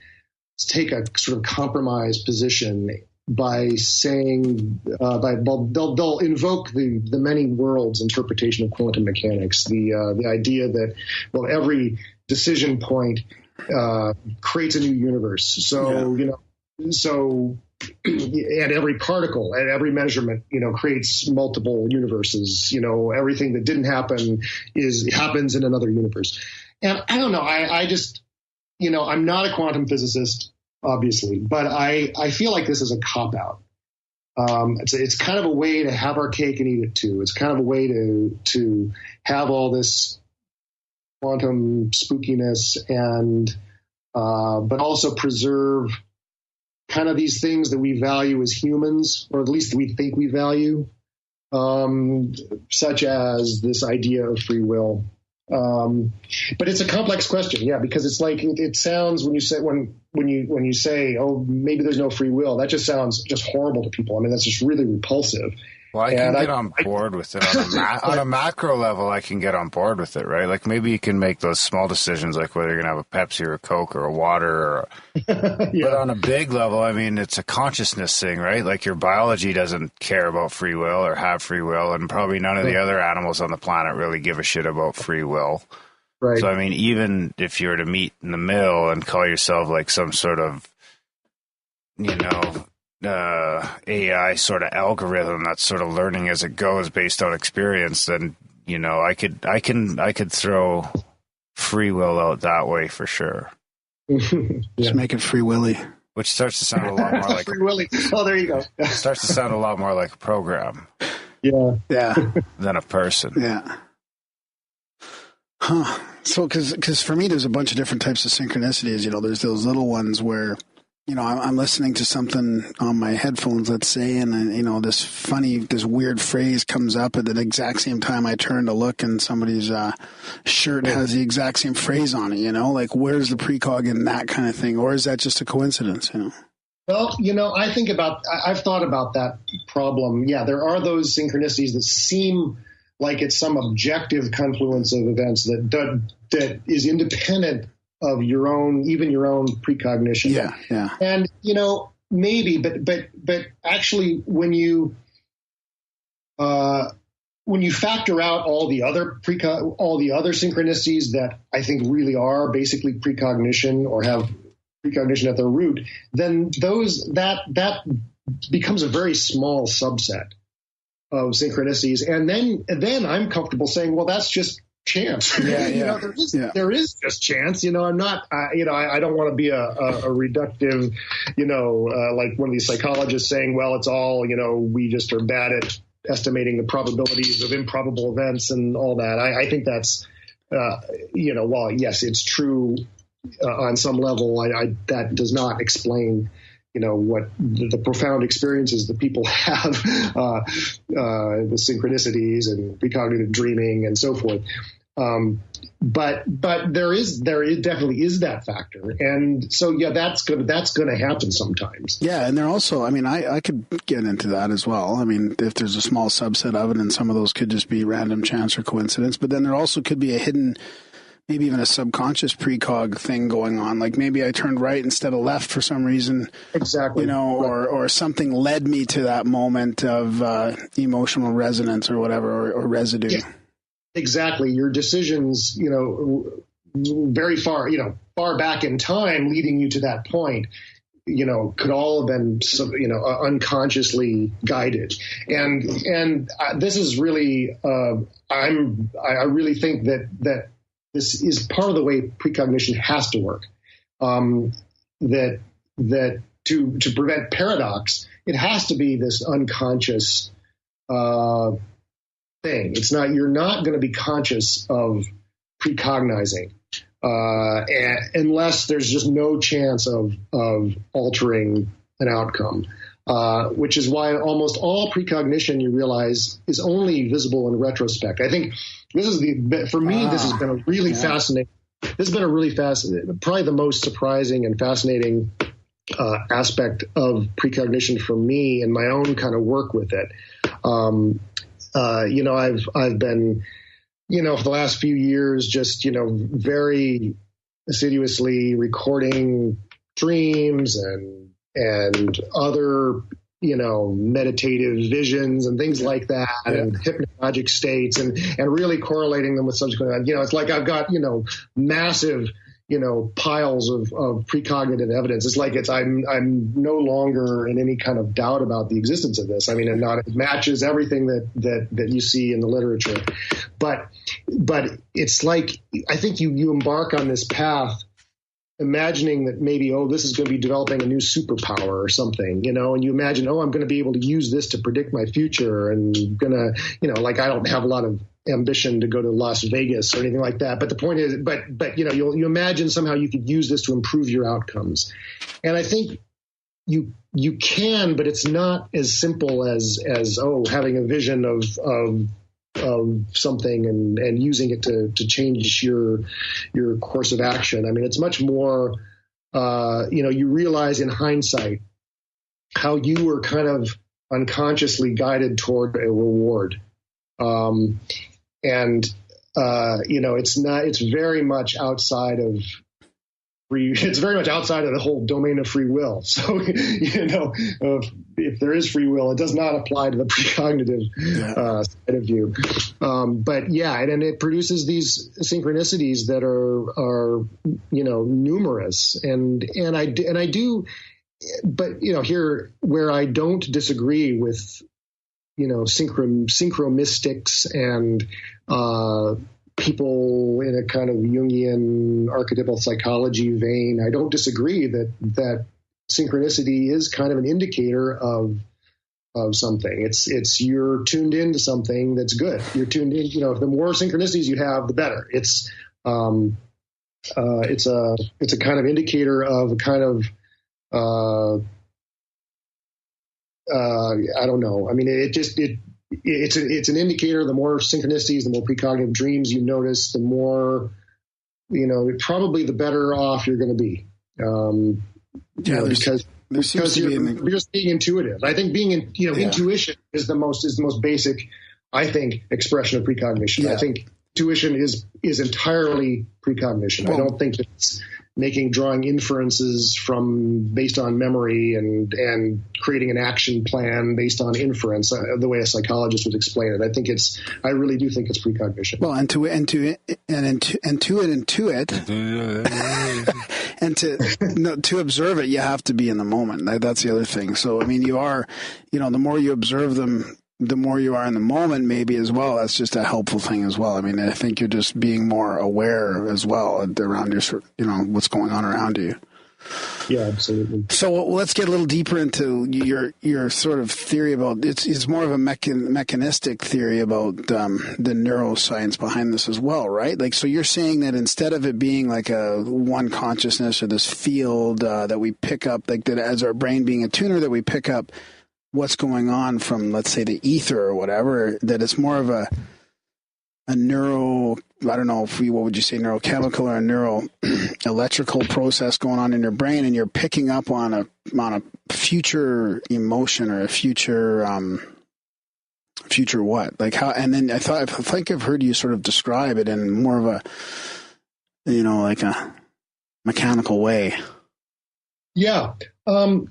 H: take a sort of compromise position by saying they'll invoke the many worlds interpretation of quantum mechanics, the idea that every decision point creates a new universe. So so and every particle and every measurement creates multiple universes. Everything that didn't happen happens in another universe. And I don't know. I just I'm not a quantum physicist, obviously, but I feel like this is a cop-out. It's kind of a way to have our cake and eat it too. It's kind of a way to have all this quantum spookiness and but also preserve kind of these things that we value as humans, or at least we think we value, such as this idea of free will. But it's a complex question, because it's like it sounds when you say, oh, maybe there's no free will, that just sounds just horrible to people. I mean, that's just really repulsive.
C: Well, I can get on board with it on a macro level. I can get on board with it, right? Like maybe you can make those small decisions, like whether you're gonna have a Pepsi or a Coke or a water. But on a big level, I mean, it's a consciousness thing, right? Like your biology doesn't care about free will or have free will, and probably none of the other animals on the planet really give a shit about free will. Right. So I mean, even if you were to meet in the middle and call yourself like some sort of, AI sort of algorithm that's sort of learning as it goes based on experience, then I could throw free will out that way for sure.
B: Just make it free willy,
C: which starts to sound a lot more like
H: free willy. Oh, there you go.
C: It starts to sound a lot more like a program.
B: Yeah.
C: Than a person.
B: Yeah. Huh. So, because for me, there's a bunch of different types of synchronicities. There's those little ones where I'm listening to something on my headphones, let's say, and this weird phrase comes up at the exact same time I turn to look, and somebody's shirt has the exact same phrase on it. Like where's the precog in that kind of thing, or is that just a coincidence?
H: Well, I've thought about that problem. Yeah, there are those synchronicities that seem like it's some objective confluence of events that is independent of your own precognition.
B: Yeah.
H: And maybe, but actually, when you factor out all the other synchronicities that I think really are basically precognition or have precognition at their root, then that becomes a very small subset of synchronicities, and then I'm comfortable saying, well, that's just chance. There is just chance. I'm not. I don't want to be a reductive. Like one of these psychologists saying, well, it's all. We just are bad at estimating the probabilities of improbable events and all that. I think that's. While yes, it's true on some level, that does not explain. What the profound experiences that people have, the synchronicities and precognitive dreaming and so forth. But there definitely is that factor. And so, that's going to happen sometimes.
B: Yeah. And they're also, I could get into that as well. If there's a small subset of it, and some of those could just be random chance or coincidence, but then there also could be a hidden, maybe even a subconscious precog thing going on. Like maybe I turned right instead of left for some reason.
H: Exactly.
B: Or something led me to that moment of emotional resonance or whatever, or residue.
H: Yeah, exactly. Your decisions, very far back in time leading you to that point, could all have been, unconsciously guided. And this is really, I really think that this is part of the way precognition has to work. That to prevent paradox, it has to be this unconscious thing. You're not going to be conscious of precognizing unless there's just no chance of altering an outcome. Which is why almost all precognition, you realize, is only visible in retrospect. I think this has been a really fascinating. This has been a really fascinating, probably the most surprising and fascinating aspect of precognition for me and my own kind of work with it. I've been, for the last few years, just very assiduously recording dreams and other, meditative visions and things like that, and hypnagogic states, and really correlating them with subsequent, it's like I've got, massive, piles of precognitive evidence. It's like I'm no longer in any kind of doubt about the existence of this. I mean, it matches everything that you see in the literature, but it's like, I think you embark on this path imagining that maybe, this is going to be developing a new superpower or something, and you imagine, I'm going to be able to use this to predict my future, and gonna, like, I don't have a lot of ambition to go to Las Vegas or anything like that. But the point is, but you imagine somehow you could use this to improve your outcomes. And I think you can, but it's not as simple as having a vision of something and using it to change your course of action. I mean, it's much more, you realize in hindsight how you were kind of unconsciously guided toward a reward. It's very much outside of it's very much outside of the whole domain of free will. So, if there is free will, it does not apply to the precognitive side of you. And it produces these synchronicities that are numerous, and I do, but here where I don't disagree with synchromystics and people in a kind of Jungian archetypal psychology vein, I don't disagree that synchronicity is kind of an indicator of something. It's you're tuned into something that's good. You're tuned in. The more synchronicities you have, the better. It's a kind of indicator of a kind of I don't know. I mean, it's an indicator. The more synchronicities, the more precognitive dreams you notice, the more, probably the better off you're going to be. Because you're just being intuitive. I think being intuition is the most basic, I think, expression of precognition. Yeah. I think intuition is entirely precognition. Well, I don't think it's drawing inferences based on memory and creating an action plan based on inference, the way a psychologist would explain it. I really do think it's precognition. Well, and to
B: observe it, you have to be in the moment. That's the other thing. So, I mean, you are, the more you observe them, the more you are in the moment, maybe as well. That's just a helpful thing as well. I mean, I think you're just being more aware as well around your, what's going on around you.
H: Yeah, absolutely.
B: So let's get a little deeper into your sort of theory about it's more of a mechanistic theory about the neuroscience behind this as well, right? Like, so you're saying that instead of it being like a one consciousness or this field that we pick up, like that as our brain being a tuner, that we pick up what's going on from, let's say, the ether or whatever, that it's more of a neuro, I don't know what would you say, neurochemical or a neuroelectrical process going on in your brain, and you're picking up on a future emotion or a future what? Like how, and then I think I've heard you sort of describe it in more of a, like a mechanical way.
H: Yeah. I'm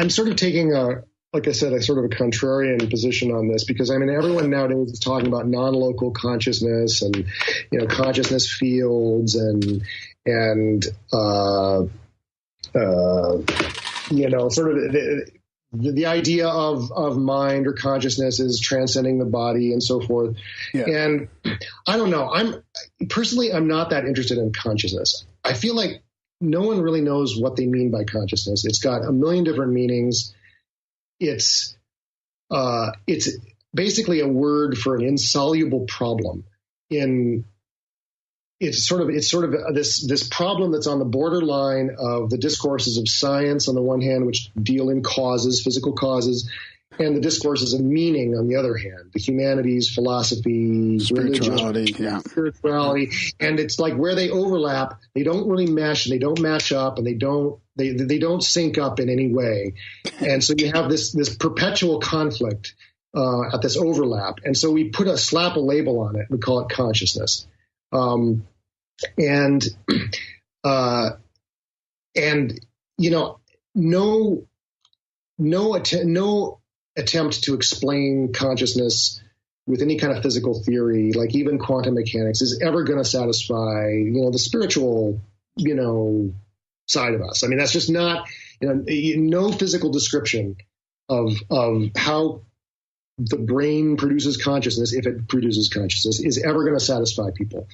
H: sort of taking like I said, sort of a contrarian position on this, because I mean, everyone nowadays is talking about non-local consciousness and, consciousness fields and sort of the idea of mind or consciousness is transcending the body and so forth. Yeah. And I don't know. I'm not that interested in consciousness. I feel like no one really knows what they mean by consciousness. It's got a million different meanings. It's basically a word for an insoluble problem. It's sort of this problem that's on the borderline of the discourses of science on the one hand, which deal in causes, physical causes, and the discourses of meaning on the other hand, the humanities, philosophy,
B: spirituality,
H: spirituality. And it's like where they overlap, they don't really mesh, and they don't match up, and they don't sync up in any way. And so you have this perpetual conflict at this overlap. And so we slap a label on it. We call it consciousness. And no attempt to explain consciousness with any kind of physical theory, like even quantum mechanics, is ever going to satisfy, the spiritual, side of us. I mean, that's just not, no physical description of how the brain produces consciousness, if it produces consciousness, is ever going to satisfy people.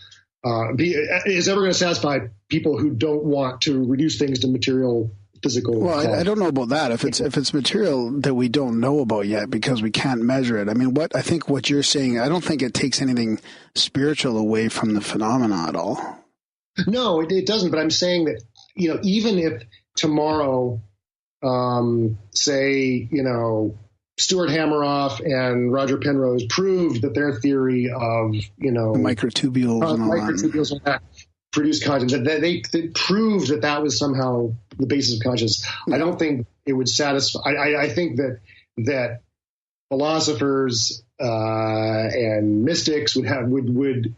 H: Is ever going to satisfy people who don't want to reduce things to material, physical.
B: Well, I don't know about that. If it's material that we don't know about yet because we can't measure it. I mean, I think what you're saying, I don't think it takes anything spiritual away from the phenomena at all.
H: No, it doesn't. But I'm saying that, even if tomorrow, say, Stuart Hameroff and Roger Penrose proved that their theory of,
B: microtubules
H: and that produce consciousness, that they proved that was somehow the basis of consciousness. I don't think it would satisfy. I think that philosophers and mystics would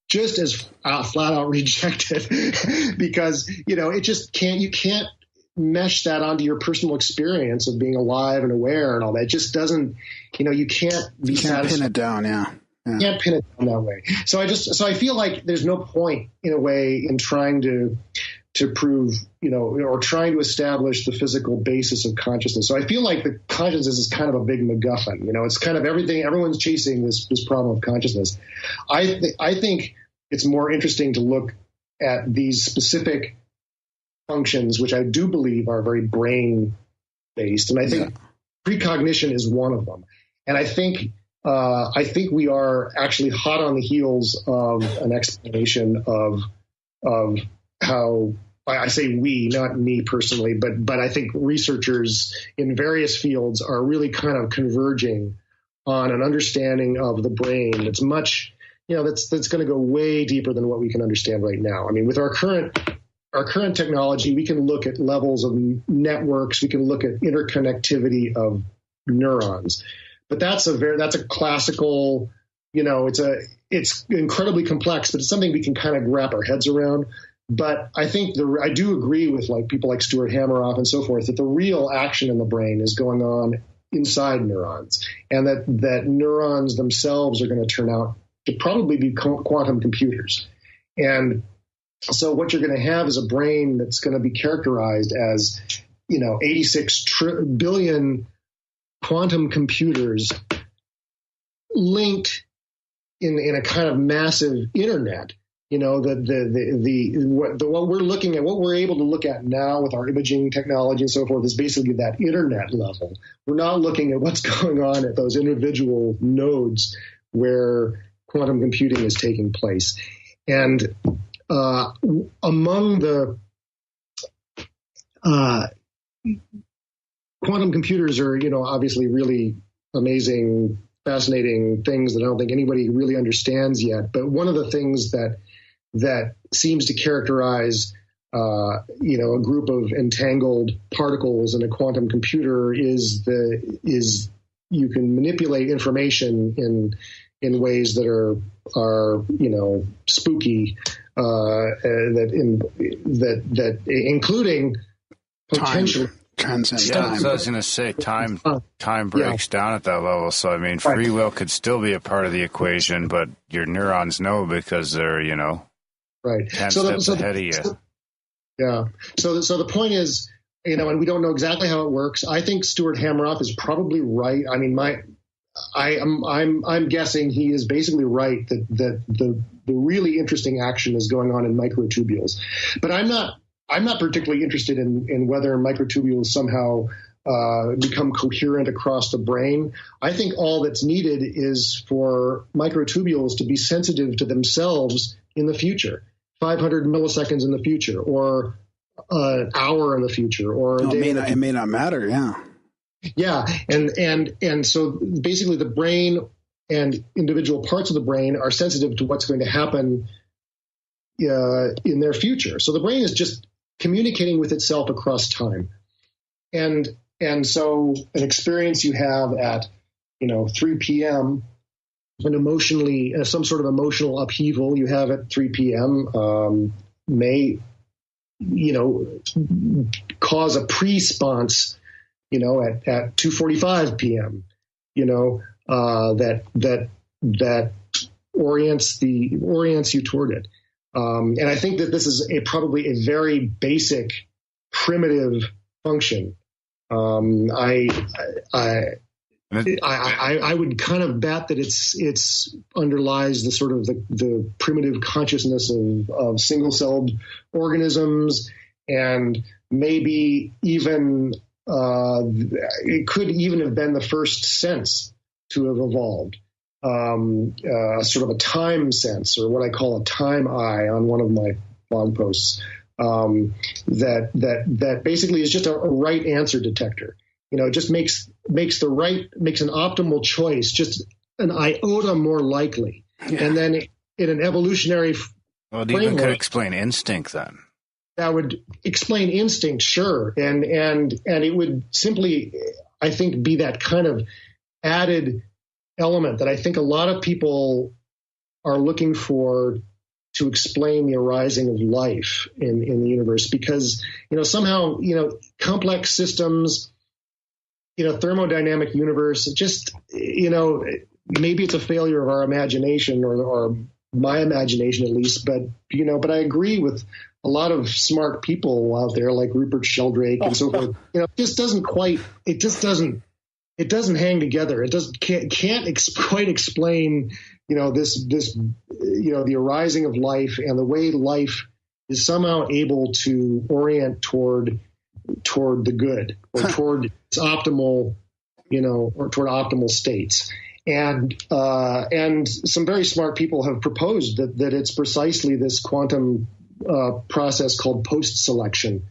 H: just as flat out reject it because it just can't. You can't mesh that onto your personal experience of being alive and aware and all that. It just doesn't. You can't be satisfied.
B: Pin it down. Yeah.
H: You can't pin it down that way. So I feel like there's no point in a way in trying to prove, or trying to establish the physical basis of consciousness. So I feel like the consciousness is kind of a big MacGuffin. It's kind of everything. Everyone's chasing this problem of consciousness. I think it's more interesting to look at these specific functions, which I do believe are very brain based. And I think precognition is one of them. And I think we are actually hot on the heels of an explanation of how, I say we, not me personally, but I think researchers in various fields are really kind of converging on an understanding of the brain that's much, that's going to go way deeper than what we can understand right now. I mean, with our current technology, we can look at levels of networks, we can look at interconnectivity of neurons. But that's a classical, it's incredibly complex, but it's something we can kind of wrap our heads around. But I think I do agree with people like Stuart Hameroff and so forth, that the real action in the brain is going on inside neurons, and that neurons themselves are going to turn out to probably be quantum computers. And so what you're going to have is a brain that's going to be characterized as, 86 billion quantum computers linked in a kind of massive internet. What we're looking at, what we're able to look at now with our imaging technology and so forth, is basically that internet level. We're not looking at what's going on at those individual nodes where quantum computing is taking place. And among the quantum computers are, obviously really amazing, fascinating things that I don't think anybody really understands yet. But one of the things that seems to characterize, a group of entangled particles in a quantum computer is you can manipulate information in ways that are spooky, that including potential.
B: Transcend
C: time.
B: time.
C: I was going to say time breaks down at that level. So, I mean, free will could still be a part of the equation, but your neurons know because they're, 10 steps ahead of you.
H: Yeah. So the point is, and we don't know exactly how it works. I think Stuart Hameroff is probably right. I mean, I'm guessing he is basically right that the really interesting action is going on in microtubules. But I'm not particularly interested in whether microtubules somehow become coherent across the brain. I think all that's needed is for microtubules to be sensitive to themselves in the fuure, 500 milliseconds in the future, or an hour in the future, or a day.
B: It may not matter. Yeah.
H: Yeah, and so basically the brain and individual parts of the brain are sensitive to what's going to happen in their future. So the brain is just communicating with itself across time. And so an experience you have at 3 p.m. some sort of emotional upheaval you have at 3 p.m. May, cause a pre-sponse, at 2:45 p.m. That orients you toward it. And I think that this is probably a very basic, primitive function. I would kind of bet that it's underlies the sort of the primitive consciousness of single-celled organisms, and maybe even it could even have been the first sense to have evolved. Sort of a time sense, or what I call a time eye on one of my blog posts, that basically is just a right answer detector. It just makes an optimal choice just an iota more likely. Yeah. And then in an evolutionary
C: framework, even could explain instinct then.
H: That would explain instinct, sure. And it would simply, I think, be that kind of added element that I think a lot of people are looking for to explain the arising of life in the universe, because somehow complex systems, thermodynamic universe, just maybe it's a failure of our imagination or my imagination at least, but I agree with a lot of smart people out there like Rupert Sheldrake and so forth. It just doesn't hang together. It can't quite explain, the arising of life and the way life is somehow able to orient toward the good, or toward its optimal, or toward optimal states. And some very smart people have proposed that it's precisely this quantum process called post-selection,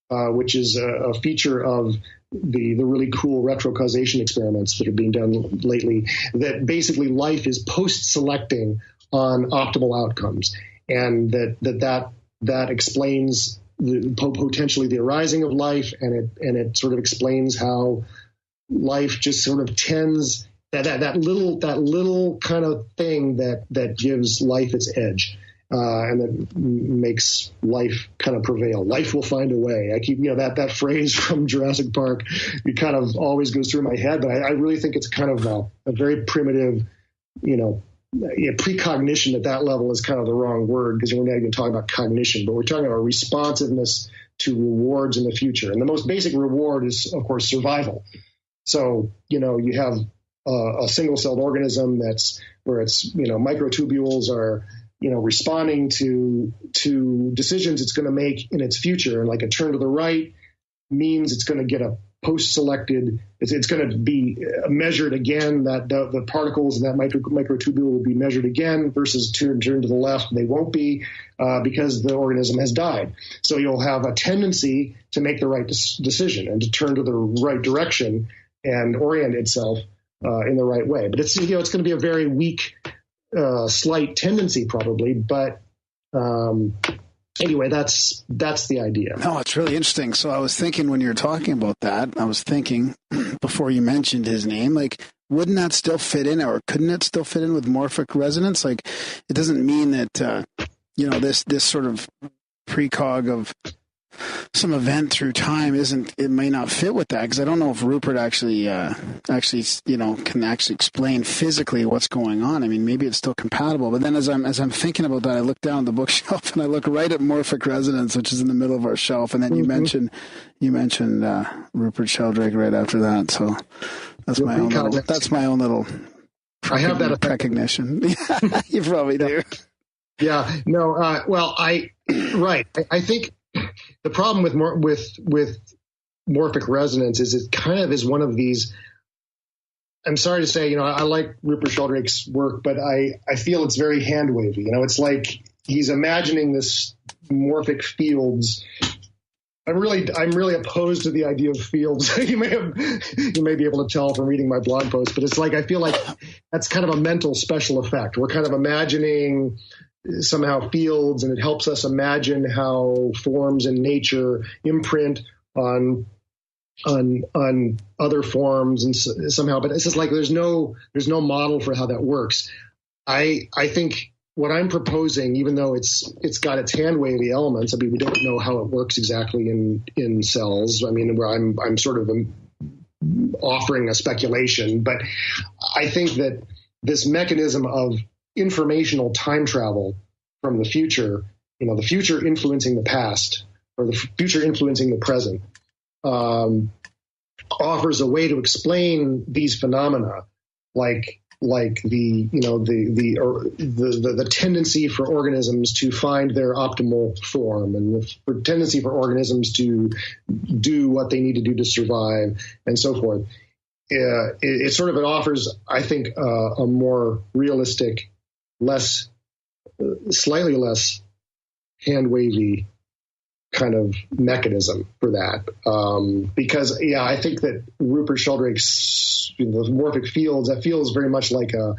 H: which is a feature of the really cool retrocausation experiments that are being done lately, that basically life is post-selecting on optimal outcomes, and that explains potentially the arising of life, and it sort of explains how life just sort of tends that little kind of thing that gives life its edge. And that makes life kind of prevail. Life will find a way. I keep, that phrase from Jurassic Park, it kind of always goes through my head, but I really think it's kind of a very primitive, precognition at that level is kind of the wrong word, because we're not even talking about cognition, but we're talking about responsiveness to rewards in the future. And the most basic reward is, of course, survival. So, you have a single-celled organism where its, microtubules are, responding to decisions it's going to make in its future. And like a turn to the right means it's going to get a post-selected, it's going to be measured again, that the particles in that microtubule will be measured again, versus turn to the left, they won't be, because the organism has died. So you'll have a tendency to make the right decision and to turn to the right direction and orient itself in the right way. But it's, it's going to be a very weak, slight tendency probably, but anyway, that's the idea.
B: No, it's really interesting. So I was thinking when you were talking about that, I was thinking before you mentioned his name, like, wouldn't that still fit in, or couldn't it still fit in with morphic resonance? Like, it doesn't mean that this sort of precog of some event through time it may not fit with that, because I don't know if Rupert actually can actually explain physically what's going on. I mean, maybe it's still compatible, but then as I'm thinking about that, I look down at the bookshelf and I look right at morphic resonance, which is in the middle of our shelf, and then you mentioned Rupert Sheldrake right after that. So that's my own little
H: I have that
B: precognition. You probably do.
H: Yeah. No. Well, I think the problem with morphic resonance is it kind of is one of these. I'm sorry to say, I like Rupert Sheldrake's work, but I feel it's very hand wavy. It's like he's imagining this morphic fields. I'm really opposed to the idea of fields. You may be able to tell from reading my blog post, but it's like I feel like that's kind of a mental special effect. We're kind of imagining somehow fields, and it helps us imagine how forms in nature imprint on on other forms and somehow, but it's just like there's no model for how that works. I think what I'm proposing, even though it's got its hand wavy elements, I mean, we don't know how it works exactly in cells. I mean, where I'm sort of offering a speculation, but I think that this mechanism of informational time travel from the future, the future influencing the past or the future influencing the present, offers a way to explain these phenomena, like the tendency for organisms to find their optimal form, and the tendency for organisms to do what they need to do to survive, and so forth. It offers, I think, a more realistic, slightly less hand wavy kind of mechanism for that. Because I think that Rupert Sheldrake's those morphic fields, that feels very much like a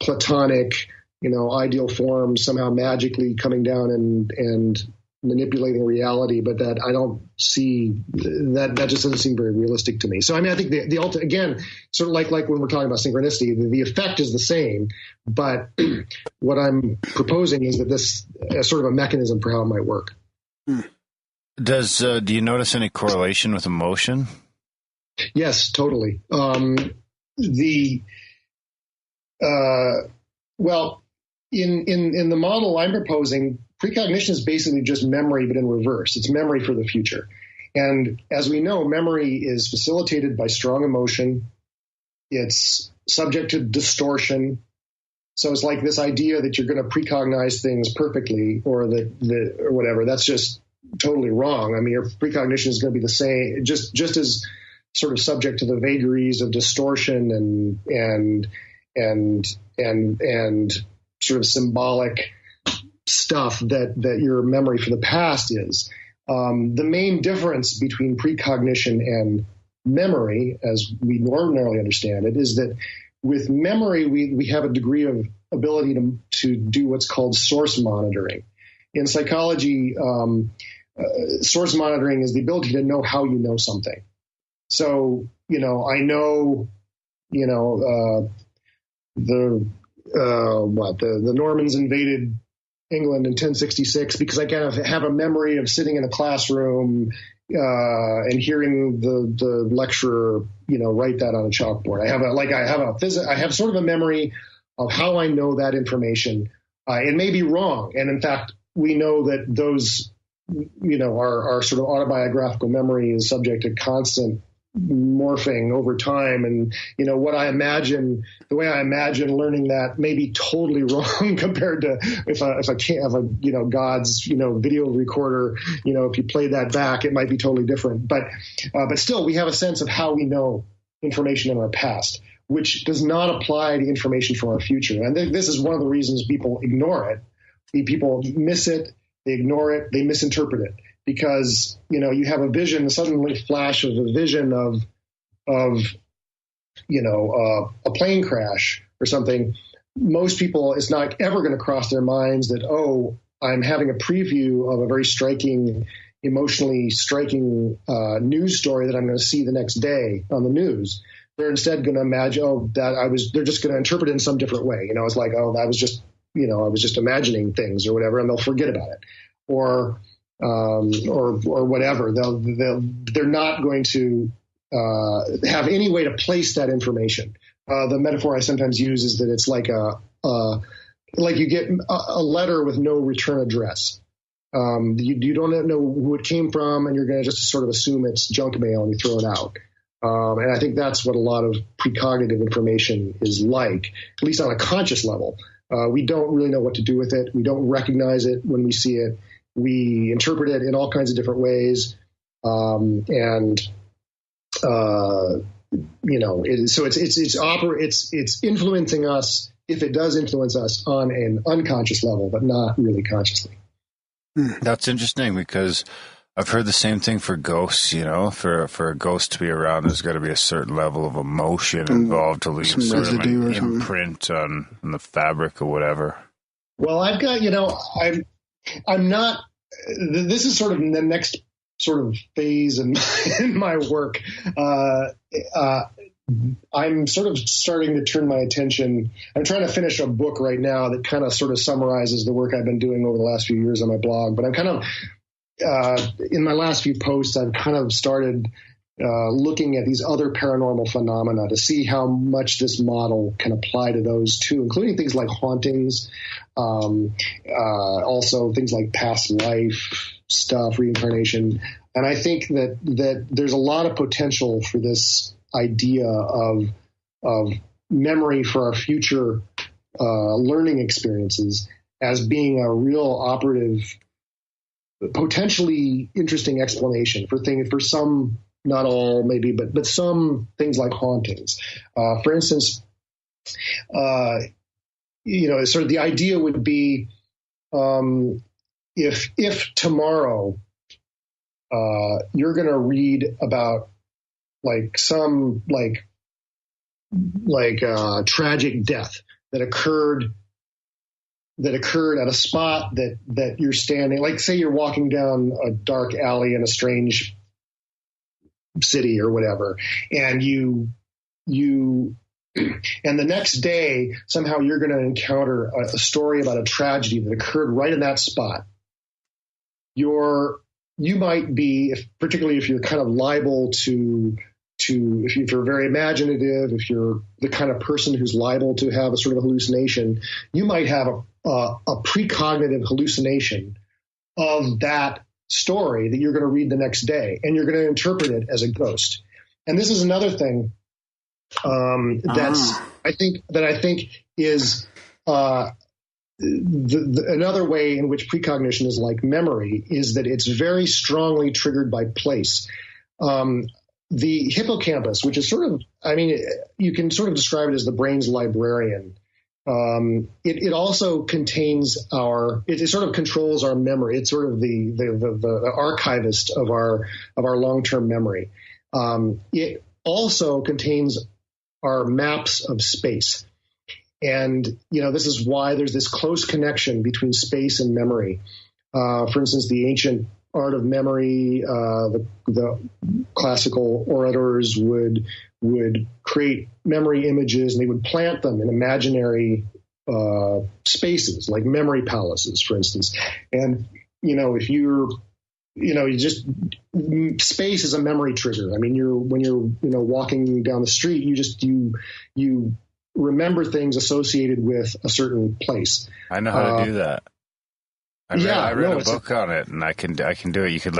H: Platonic, ideal form somehow magically coming down and manipulating reality, but that I don't see that just doesn't seem very realistic to me. So I mean, I think the ultimate, again, sort of like when we're talking about synchronicity, the effect is the same, but what I'm proposing is that this is sort of a mechanism for how it might work.
C: Do you notice any correlation with emotion?
H: Yes, totally. Well, in the model I'm proposing, precognition is basically just memory, but in reverse. It's memory for the future. And as we know, memory is facilitated by strong emotion. It's subject to distortion. So it's like this idea that you're going to precognize things perfectly or or whatever. That's just totally wrong. I mean, your precognition is going to be the same, just as sort of subject to the vagaries of distortion and sort of symbolic stuff that your memory for the past is. The main difference between precognition and memory, as we ordinarily understand it, is that with memory, we have a degree of ability to do what's called source monitoring. In psychology, source monitoring is the ability to know how you know something. So, I know, the Normans invaded England in 1066 because I kind of have a memory of sitting in a classroom and hearing the lecturer, write that on a chalkboard. I have sort of a memory of how I know that information. It may be wrong, and in fact, we know that those, our sort of autobiographical memory is subject to constant morphing over time, and the way I imagine learning that may be totally wrong compared to if I can't have a God's video recorder, if you play that back, it might be totally different. But still, we have a sense of how we know information in our past, which does not apply to information from our future. And this is one of the reasons people ignore it. People miss it, they ignore it, they misinterpret it. Because, you have a vision, a suddenly flash of a vision of a plane crash or something. Most people, it's not ever going to cross their minds that, I'm having a preview of a very emotionally striking news story that I'm going to see the next day on the news. They're instead going to imagine, they're just going to interpret it in some different way. It's like, I was just imagining things or whatever, and they'll forget about it. Or whatever. They're not going to have any way to place that information. The metaphor I sometimes use is that it's like like you get a letter with no return address. You don't know who it came from, and you're going to just sort of assume it's junk mail and you throw it out. And I think that's what a lot of precognitive information is like, at least on a conscious level. We don't really know what to do with it. We don't recognize it when we see it. We interpret it in all kinds of different ways, so it's influencing us, if it does influence us, on an unconscious level, but not really consciously.
C: That's interesting, because I've heard the same thing for ghosts. For a ghost to be around, there's got to be a certain level of emotion involved to leave sort of an imprint on the fabric or whatever. Well,
H: I've got, I'm not. This is sort of the next sort of phase in my work. I'm sort of starting to turn my attention. I'm trying to finish a book right now that kind of sort of summarizes the work I've been doing over the last few years on my blog. But I'm kind of, in my last few posts, I've kind of started looking at these other paranormal phenomena to see how much this model can apply to those too, including things like hauntings, also things like past life stuff, reincarnation. And I think that there's a lot of potential for this idea of memory for our future learning experiences as being a real operative, potentially interesting explanation for some, not all maybe, but some things like hauntings. For instance, sort of the idea would be if tomorrow you're going to read about like some tragic death that occurred at a spot that you're standing, like say you're walking down a dark alley in a strange city or whatever, and and the next day somehow you're going to encounter a story about a tragedy that occurred right in that spot. You might be, particularly if you're kind of liable to if you're very imaginative, if you're the kind of person who's liable to have a sort of hallucination, you might have a precognitive hallucination of that story that you're going to read the next day, and you're going to interpret it as a ghost. And this is another thing I think is another way in which precognition is like memory is that it's very strongly triggered by place. The hippocampus, which is sort of, you can sort of describe it as the brain's librarian. It also contains it sort of controls our memory. It's sort of the archivist of our long-term memory. It also contains our maps of space. And, this is why there's this close connection between space and memory. For instance, the ancient art of memory, the classical orators would create memory images, and they would plant them in imaginary spaces, like memory palaces, for instance. And, if space is a memory trigger. When you're walking down the street, you remember things associated with a certain place.
C: I know how to do that. I read a book on it, and I can do it. You could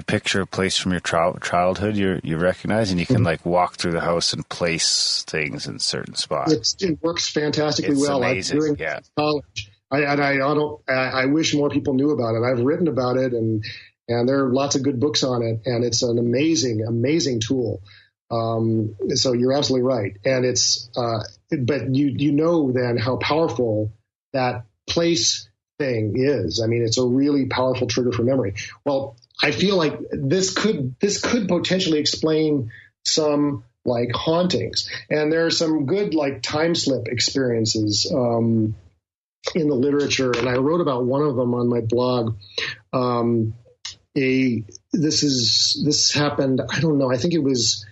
C: picture a place from your childhood you recognize, and you can walk through the house and place things in certain spots.
H: It works fantastically well.
C: Amazing.
H: During college, I wish more people knew about it. I've written about it, and there are lots of good books on it, and it's an amazing tool. So you're absolutely right, and it's but you know then how powerful that place thing is. It's a really powerful trigger for memory. Well, I feel like this could potentially explain some hauntings, and there are some good time slip experiences in the literature, and I wrote about one of them on my blog. This happened, I don't know, I think it was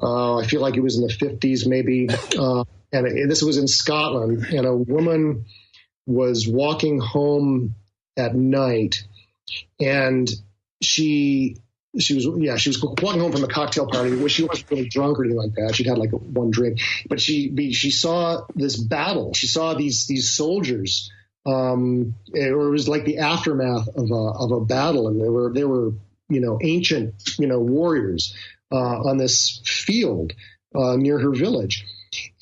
H: I feel like it was in the 50s maybe, and this was in Scotland, and a woman was walking home at night, and she was walking home from a cocktail party, where she wasn't really drunk or anything like that. She'd had one drink, but she saw this battle. She saw these soldiers, or it was like the aftermath of a battle, and they were ancient warriors on this field near her village,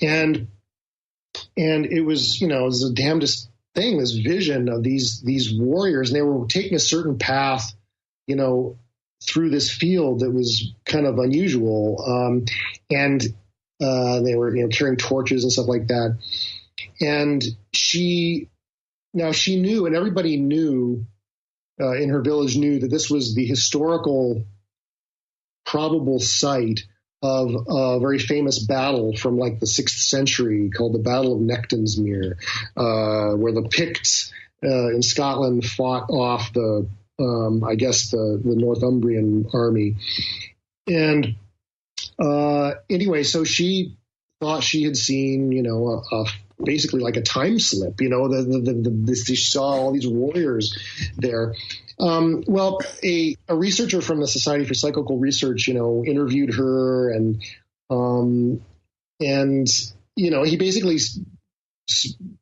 H: and it was it was the damnedest thing, this vision of these warriors, and they were taking a certain path through this field that was kind of unusual, and they were carrying torches and stuff like that, and she knew, and everybody knew in her village knew, that this was the historical probable site of a very famous battle from the 6th century called the Battle of Nectansmere, where the Picts in Scotland fought off the I guess the Northumbrian army. And anyway, so she thought she had seen, basically like a time slip, she saw all these warriors there. Well, a researcher from the Society for Psychical Research, interviewed her and he basically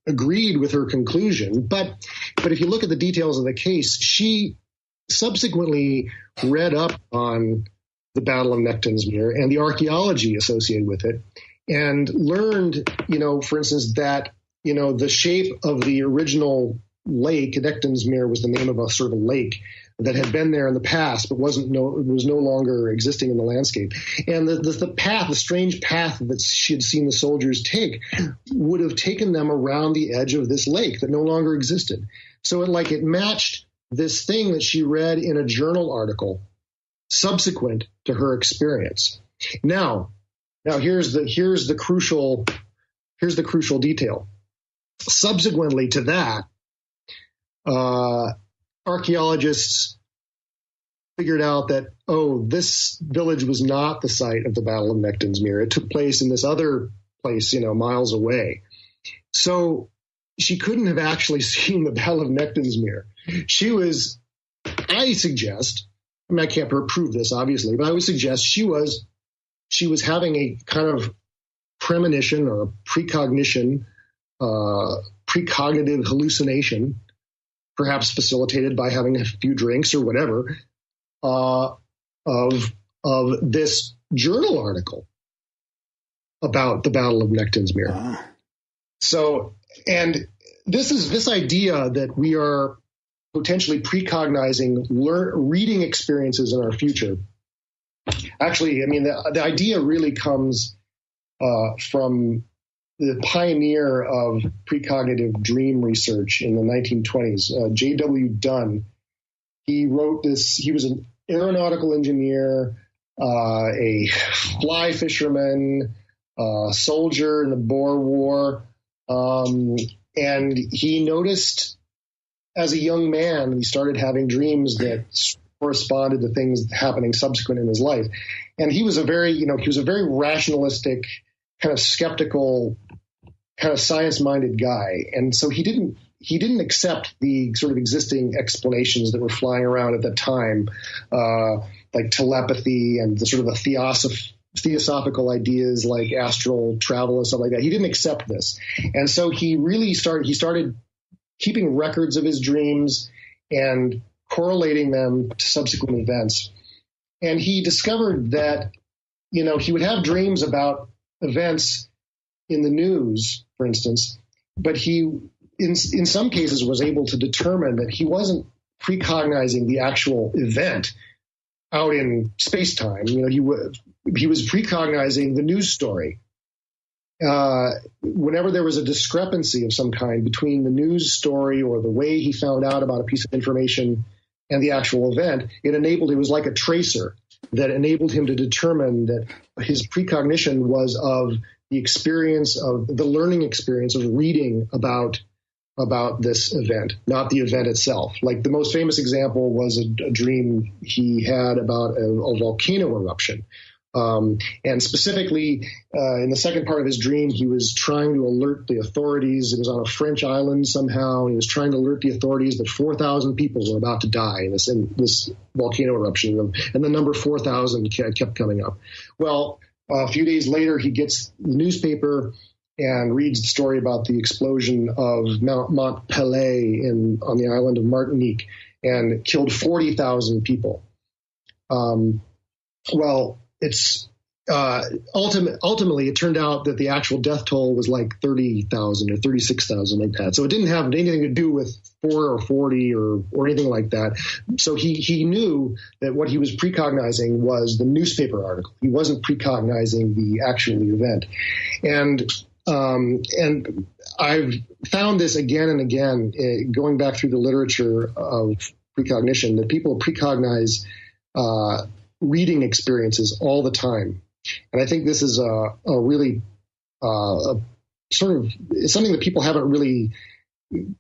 H: agreed with her conclusion. But if you look at the details of the case, she subsequently read up on the Battle of Nectan's Mere and the archaeology associated with it, and learned, for instance, that, the shape of the original lake, Nectan's Mere was the name of a sort of a lake that had been there in the past, but was no longer existing in the landscape. And the strange path that she had seen the soldiers take would have taken them around the edge of this lake that no longer existed. So it matched this thing that she read in a journal article subsequent to her experience. Now here's the crucial detail. Subsequently to that, archaeologists figured out that, this village was not the site of the Battle of Nectan's Mere. It took place in this other place, miles away. So she couldn't have actually seen the Battle of Nectan's Mere. She was, I suggest, I can't prove this obviously, but I would suggest she was having a kind of premonition or a precognition, precognitive hallucination, perhaps facilitated by having a few drinks or whatever, of this journal article about the Battle of Nectan's Mere. Wow. So, and this idea that we are potentially precognizing reading experiences in our future. Actually, the idea really comes from the pioneer of precognitive dream research in the 1920s, J.W. Dunn. He wrote this. He was an aeronautical engineer, a fly fisherman, soldier in the Boer War, and he noticed as a young man, he started having dreams that corresponded to things happening subsequent in his life. And he was a very rationalistic, kind of skeptical, kind of science-minded guy. And so he didn't accept the sort of existing explanations that were flying around at the time, like telepathy and the sort of the theosophical ideas like astral travel and stuff like that. He didn't accept this. And so he started keeping records of his dreams and correlating them to subsequent events. And he discovered that, he would have dreams about events in the news, for instance, but he, in some cases, was able to determine that he wasn't precognizing the actual event out in space-time. He was precognizing the news story. Whenever there was a discrepancy of some kind between the news story or the way he found out about a piece of information and the actual event, it was like a tracer that enabled him to determine that his precognition was of the learning experience of reading about this event, not the event itself. Like the most famous example was a dream he had about a volcano eruption. And specifically, in the second part of his dream, he was trying to alert the authorities. It was on a French island somehow, and he was trying to alert the authorities that 4,000 people were about to die in this volcano eruption, and the number 4,000 kept coming up. Well, a few days later, he gets the newspaper and reads the story about the explosion of Mont Pelée on the island of Martinique, and killed 40,000 people. It's ultimately it turned out that the actual death toll was like 30,000 or 36,000 like that. So it didn't have anything to do with 4 or 40 or anything like that. So he knew that what he was precognizing was the newspaper article. He wasn't precognizing the actual event. And I've found this again and again, going back through the literature of precognition, that people precognize reading experiences all the time. And I think this is a really sort of, it's something that people haven't really,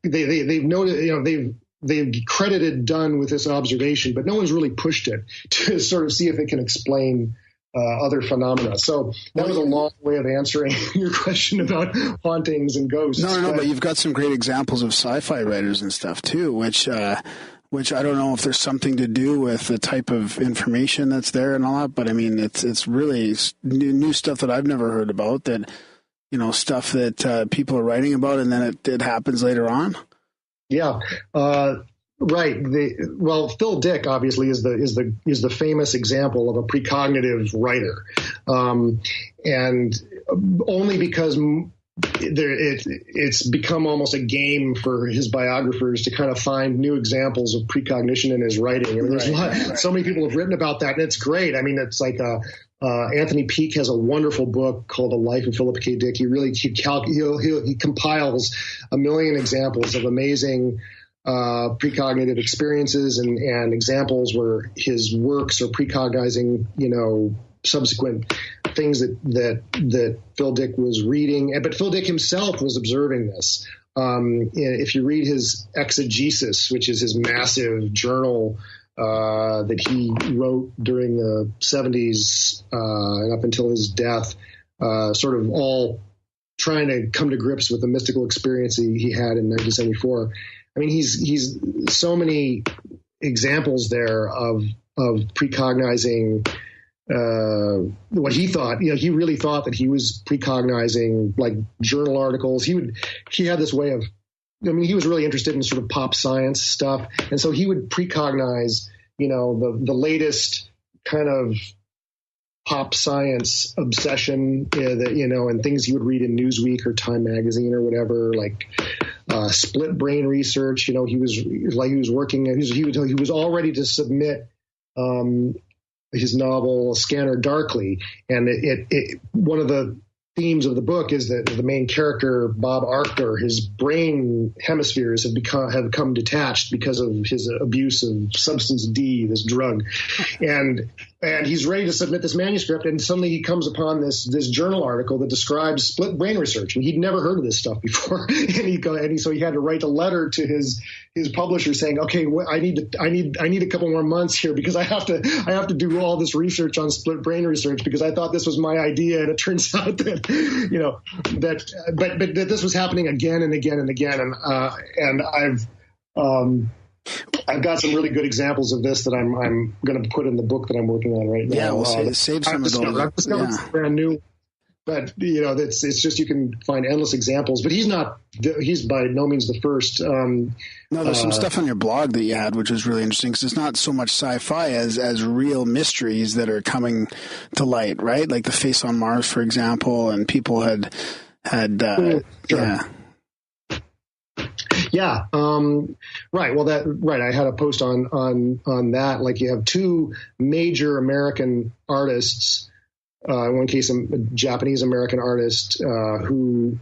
H: they've noted, they've credited Dunn with this observation, but no one's really pushed it to sort of see if it can explain other phenomena. So that was a long way of answering your question about hauntings and ghosts.
B: No, but you've got some great examples of sci-fi writers and stuff too, which I don't know if there's something to do with the type of information that's there and all that, but I mean, it's really new stuff that I've never heard about, that, stuff that people are writing about, and then it happens later on. Yeah.
H: Right. Phil Dick obviously is the famous example of a precognitive writer, and only because it's become almost a game for his biographers to kind of find new examples of precognition in his writing. I mean, so many people have written about that, and it's great. I mean, it's like Anthony Peake has a wonderful book called The Life of Philip K. Dick. He compiles 1 million examples of amazing precognitive experiences and examples where his works are precognizing, subsequent things that Phil Dick was reading. But Phil Dick himself was observing this. If you read his Exegesis, which is his massive journal that he wrote during the 70s and up until his death, sort of all trying to come to grips with the mystical experience he had in 1974. I mean, he's so many examples there of precognizing what he thought. He really thought that he was precognizing like journal articles. He had this way of, he was really interested in sort of pop science stuff, and so he would precognize, the latest kind of pop science obsession, and things he would read in Newsweek or Time magazine or whatever, like split brain research. He was all ready to submit his novel Scanner Darkly, and one of the themes of the book is that the main character, Bob Arctor, his brain hemispheres have become detached because of his abuse of substance D, this drug, and he's ready to submit this manuscript, and suddenly he comes upon this journal article that describes split brain research, and he'd never heard of this stuff before, so he had to write a letter to his publisher saying, okay, I need a couple more months here because I have to do all this research on split brain research because I thought this was my idea, and it turns out that but this was happening again and again and again, and I've got some really good examples of this that I'm going to put in the book that I'm working on right now.
B: Yeah, we'll save some of those.
H: I've discovered it's brand new, but it's just, you can find endless examples. But he's by no means the first.
B: No, there's some stuff on your blog that you had, which was really interesting because it's not so much sci-fi as real mysteries that are coming to light, right? Like the Face on Mars, for example, and people had
H: sure. Yeah. Right. Well, I had a post on that. Like, you have two major American artists, in one case, a Japanese American artist, who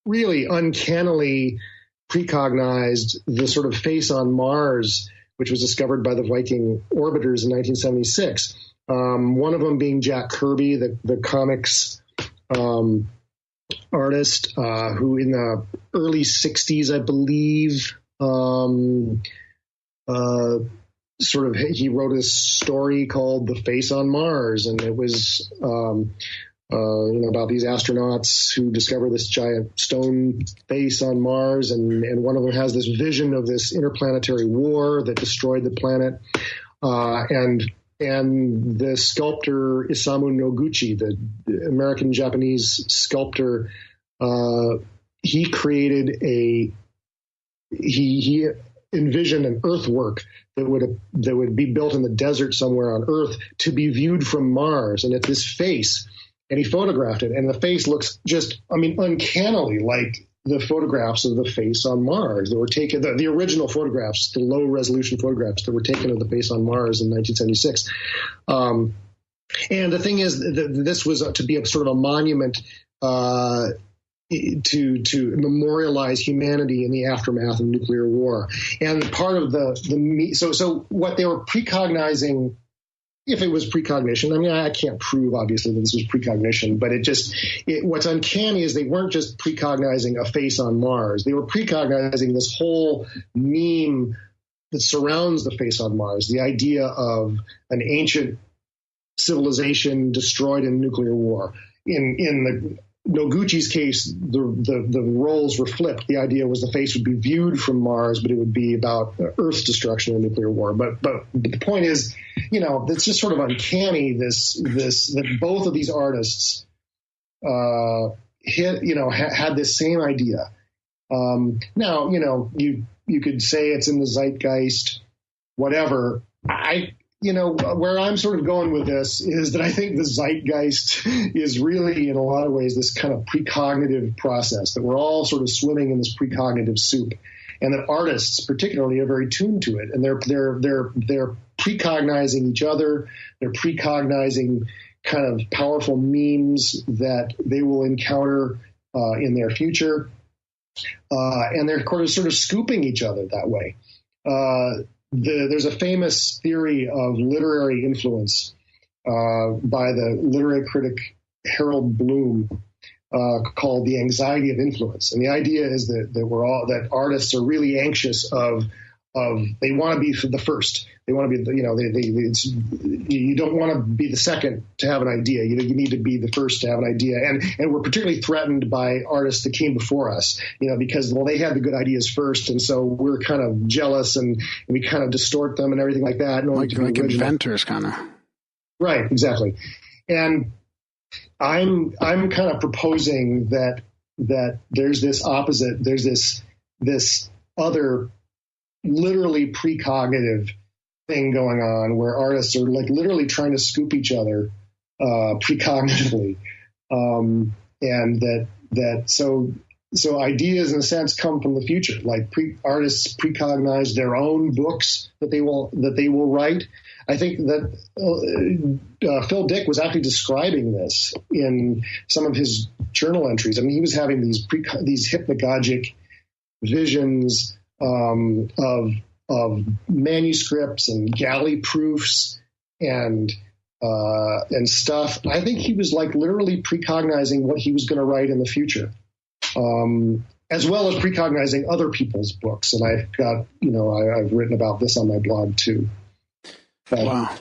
H: really uncannily precognized the sort of face on Mars, which was discovered by the Viking orbiters in 1976. One of them being Jack Kirby, the comics, artist, who in the early 60s, I believe, he wrote a story called The Face on Mars, and it was about these astronauts who discover this giant stone face on Mars, and one of them has this vision of this interplanetary war that destroyed the planet, and the sculptor Isamu Noguchi, the American-Japanese sculptor, he created he envisioned an earthwork that would be built in the desert somewhere on Earth to be viewed from Mars, and it's this face, and he photographed it, and the face looks just, uncannily like the photographs of the face on Mars that were taken, the original photographs, the low resolution photographs that were taken of the face on Mars in 1976. And the thing is that this was to be a sort of a monument to memorialize humanity in the aftermath of nuclear war. And part of so what they were precognizing if it was precognition. I mean, I can't prove, obviously, that this was precognition, but what's uncanny is they weren't just precognizing a face on Mars. They were precognizing this whole meme that surrounds the face on Mars, the idea of an ancient civilization destroyed in nuclear war. In the Noguchi's case, the roles were flipped. The idea was the face would be viewed from Mars, but it would be about Earth's destruction in nuclear war. But the point is, it's just sort of uncanny that both of these artists had this same idea. Now, you could say it's in the zeitgeist, whatever. Where I'm sort of going with this is that I think the zeitgeist is really, in a lot of ways, this kind of precognitive process, that we're all sort of swimming in this precognitive soup, and that artists particularly are very tuned to it, and they're precognizing each other, they're precognizing kind of powerful memes that they will encounter in their future, and they're sort of scooping each other that way. There's a famous theory of literary influence by the literary critic Harold Bloom called the anxiety of influence, and the idea is that artists are really anxious of they want to be the first. They want to be, you don't want to be the second to have an idea. You need to be the first to have an idea. And we're particularly threatened by artists that came before us, because, they had the good ideas first. And so we're kind of jealous and we kind of distort them and everything like that.
B: Like inventors kind of.
H: Right, exactly. And I'm kind of proposing that there's this opposite, there's this other literally precognitive thing going on where artists are like literally trying to scoop each other precognitively, and so ideas in a sense come from the future. Like artists precognize their own books that they will write. I think that Phil Dick was actually describing this in some of his journal entries. I mean, he was having these hypnagogic visions of manuscripts and galley proofs and stuff. I think he was like literally precognizing what he was going to write in the future, as well as precognizing other people's books. And I've got, I've written about this on my blog too.
B: Wow.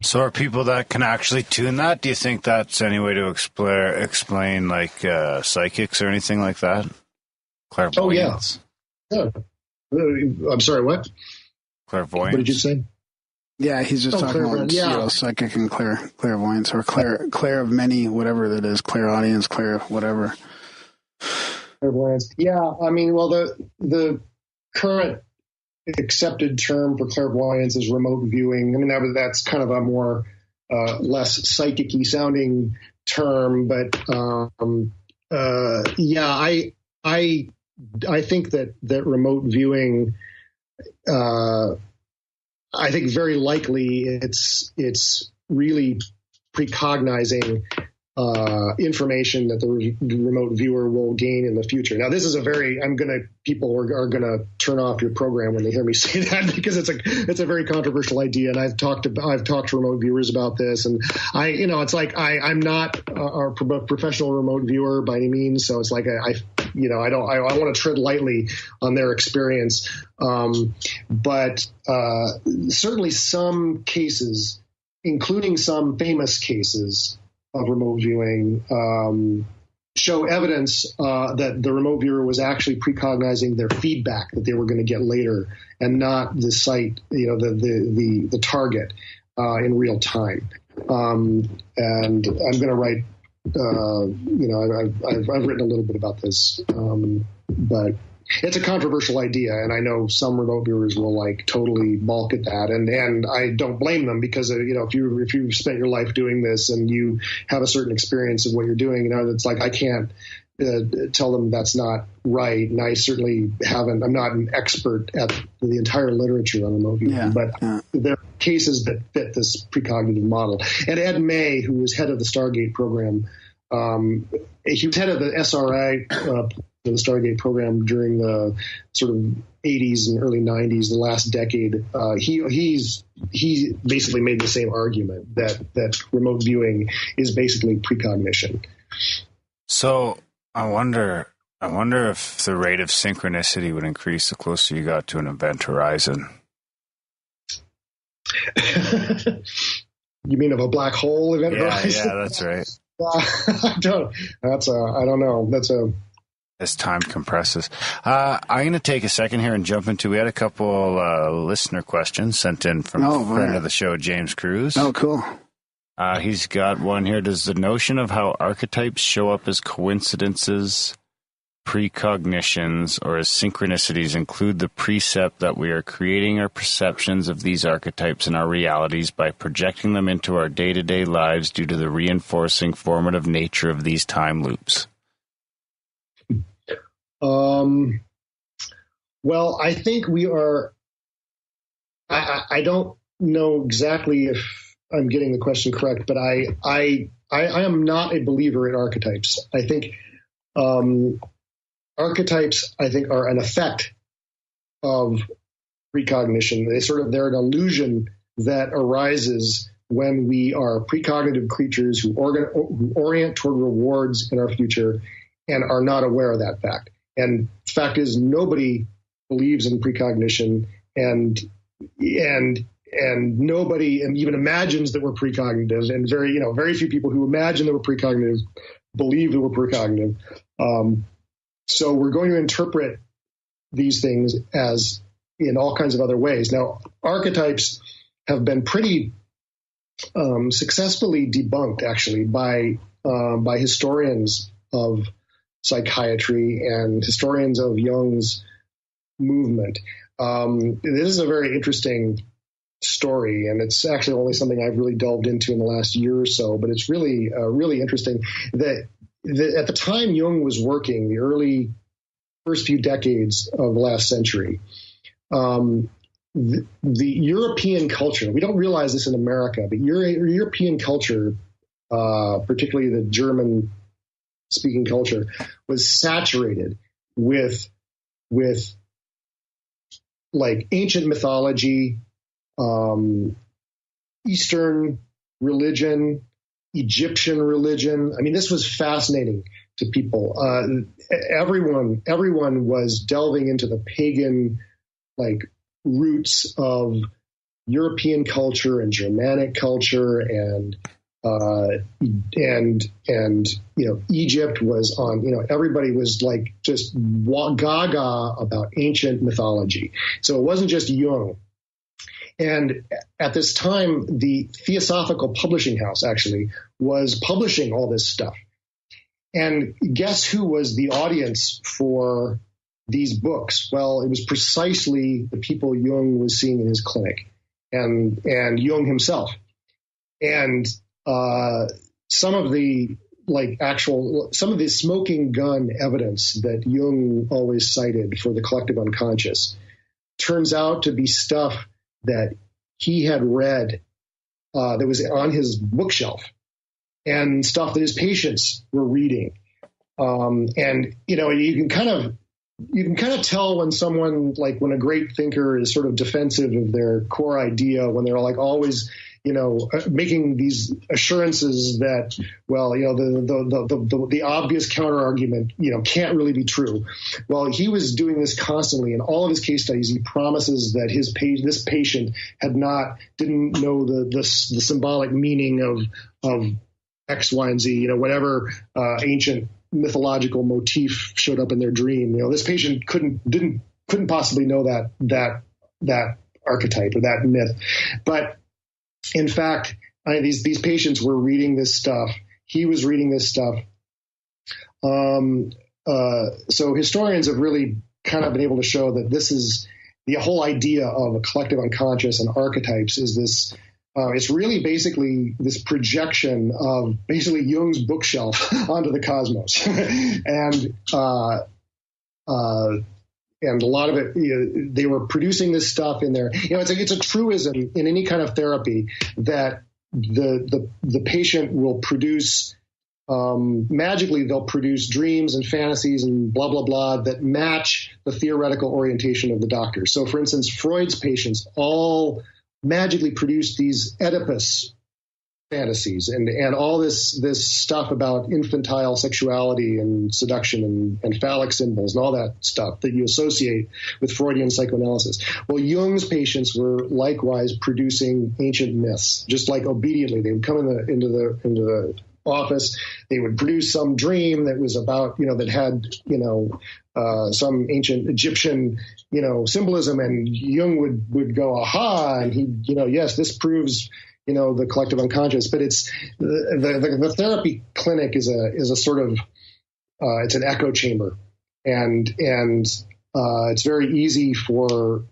C: So are people that can actually tune that? Do you think that's any way to explain like psychics or anything like that? Clairvoyance?
H: Oh, yeah. I'm sorry, what?
C: Clairvoyance.
H: What did you say?
B: Yeah, he's just talking about psychic and clairvoyance, or clair of many, whatever that is, clairaudience, clair whatever.
H: Clairvoyance. Yeah, I mean, well, the current accepted term for clairvoyance is remote viewing. I mean, that's kind of a more less psychic-y sounding term, but yeah, I think that remote viewing, I think very likely it's really precognizing information that the remote viewer will gain in the future. Now, this is people are gonna turn off your program when they hear me say that, because it's a very controversial idea, and I've talked to remote viewers about this, and it's like I'm not a professional remote viewer by any means, so it's like I want to tread lightly on their experience, but certainly some cases, including some famous cases of remote viewing, show evidence that the remote viewer was actually precognizing their feedback that they were going to get later, and not the site, the target in real time. And I'm going to write. I've written a little bit about this, but it's a controversial idea, and I know some remote viewers will like totally balk at that, and I don't blame them, because if you've spent your life doing this and you have a certain experience of what you're doing, it's like I can't tell them that's not right, and I certainly haven't. I'm not an expert at the entire literature on remote viewing, but there are cases that fit this precognitive model. And Ed May, who was head of the Stargate program, he was head of the SRI the Stargate program during the sort of 80s and early 90s, the last decade, he basically made the same argument that remote viewing is basically precognition.
C: So I wonder if the rate of synchronicity would increase the closer you got to an event horizon.
H: You mean of a black hole event horizon?
C: Yeah, that's right.
H: I don't know.
C: As time compresses. I'm going to take a second here and jump into, we had a couple listener questions sent in from a friend of the show, James Cruz.
B: Oh, cool.
C: He's got one here. Does the notion of how archetypes show up as coincidences, precognitions, or as synchronicities include the precept that we are creating our perceptions of these archetypes in our realities by projecting them into our day-to-day lives due to the reinforcing formative nature of these time loops?
H: Well, I think we are. I don't know exactly if I'm getting the question correct, but I am not a believer in archetypes. I think archetypes, are an effect of precognition. They're an illusion that arises when we are precognitive creatures who orient toward rewards in our future and are not aware of that fact. And the fact is, nobody believes in precognition, and nobody even imagines that we're precognitive. And very few people who imagine that we're precognitive believe that we're precognitive. So we're going to interpret these things as in all kinds of other ways. Now, archetypes have been pretty successfully debunked, actually, by historians of psychiatry and historians of Jung's movement. This is a very interesting story, and it's actually only something I've really delved into in the last year or so, but it's really, really interesting that at the time Jung was working, the first few decades of the last century, the European culture, we don't realize this in America, but European culture, particularly the German-speaking culture, was saturated with like ancient mythology, Eastern religion, Egyptian religion. I mean, this was fascinating to people. Everyone was delving into the pagan roots of European culture and Germanic culture, and Egypt was on. Everybody was just gaga about ancient mythology. So it wasn't just Jung. And at this time, the Theosophical Publishing House actually was publishing all this stuff. And guess who was the audience for these books? Well, it was precisely the people Jung was seeing in his clinic, and Jung himself. And some of the smoking gun evidence that Jung always cited for the collective unconscious turns out to be stuff that he had read that was on his bookshelf, and stuff that his patients were reading. And you can kind of tell when someone, when a great thinker is sort of defensive of their core idea, when they're always making these assurances that, well, the obvious counter argument, can't really be true. Well, he was doing this constantly in all of his case studies. He promises that this patient didn't know the symbolic meaning of X, Y, and Z, whatever ancient mythological motif showed up in their dream. This patient couldn't possibly know that archetype or that myth. But in fact, these patients were reading this stuff. He was reading this stuff. So historians have really kind of been able to show that this is the whole idea of a collective unconscious and archetypes is this. It's really basically this projection of basically Jung's bookshelf onto the cosmos, and a lot of it, they were producing this stuff in there. It's a truism in any kind of therapy that the patient will produce magically they'll produce dreams and fantasies and blah, blah, blah that match the theoretical orientation of the doctor. So, for instance, Freud's patients all magically produced these Oedipus fantasies and all this stuff about infantile sexuality and seduction and phallic symbols and all that stuff that you associate with Freudian psychoanalysis. Well, Jung's patients were likewise producing ancient myths, just like obediently. They would come into the office, they would produce some dream that was about, that had, some ancient Egyptian, symbolism, and Jung would go, aha, and he, yes, this proves, the collective unconscious. But it's the therapy clinic is a sort of, it's an echo chamber, and it's very easy for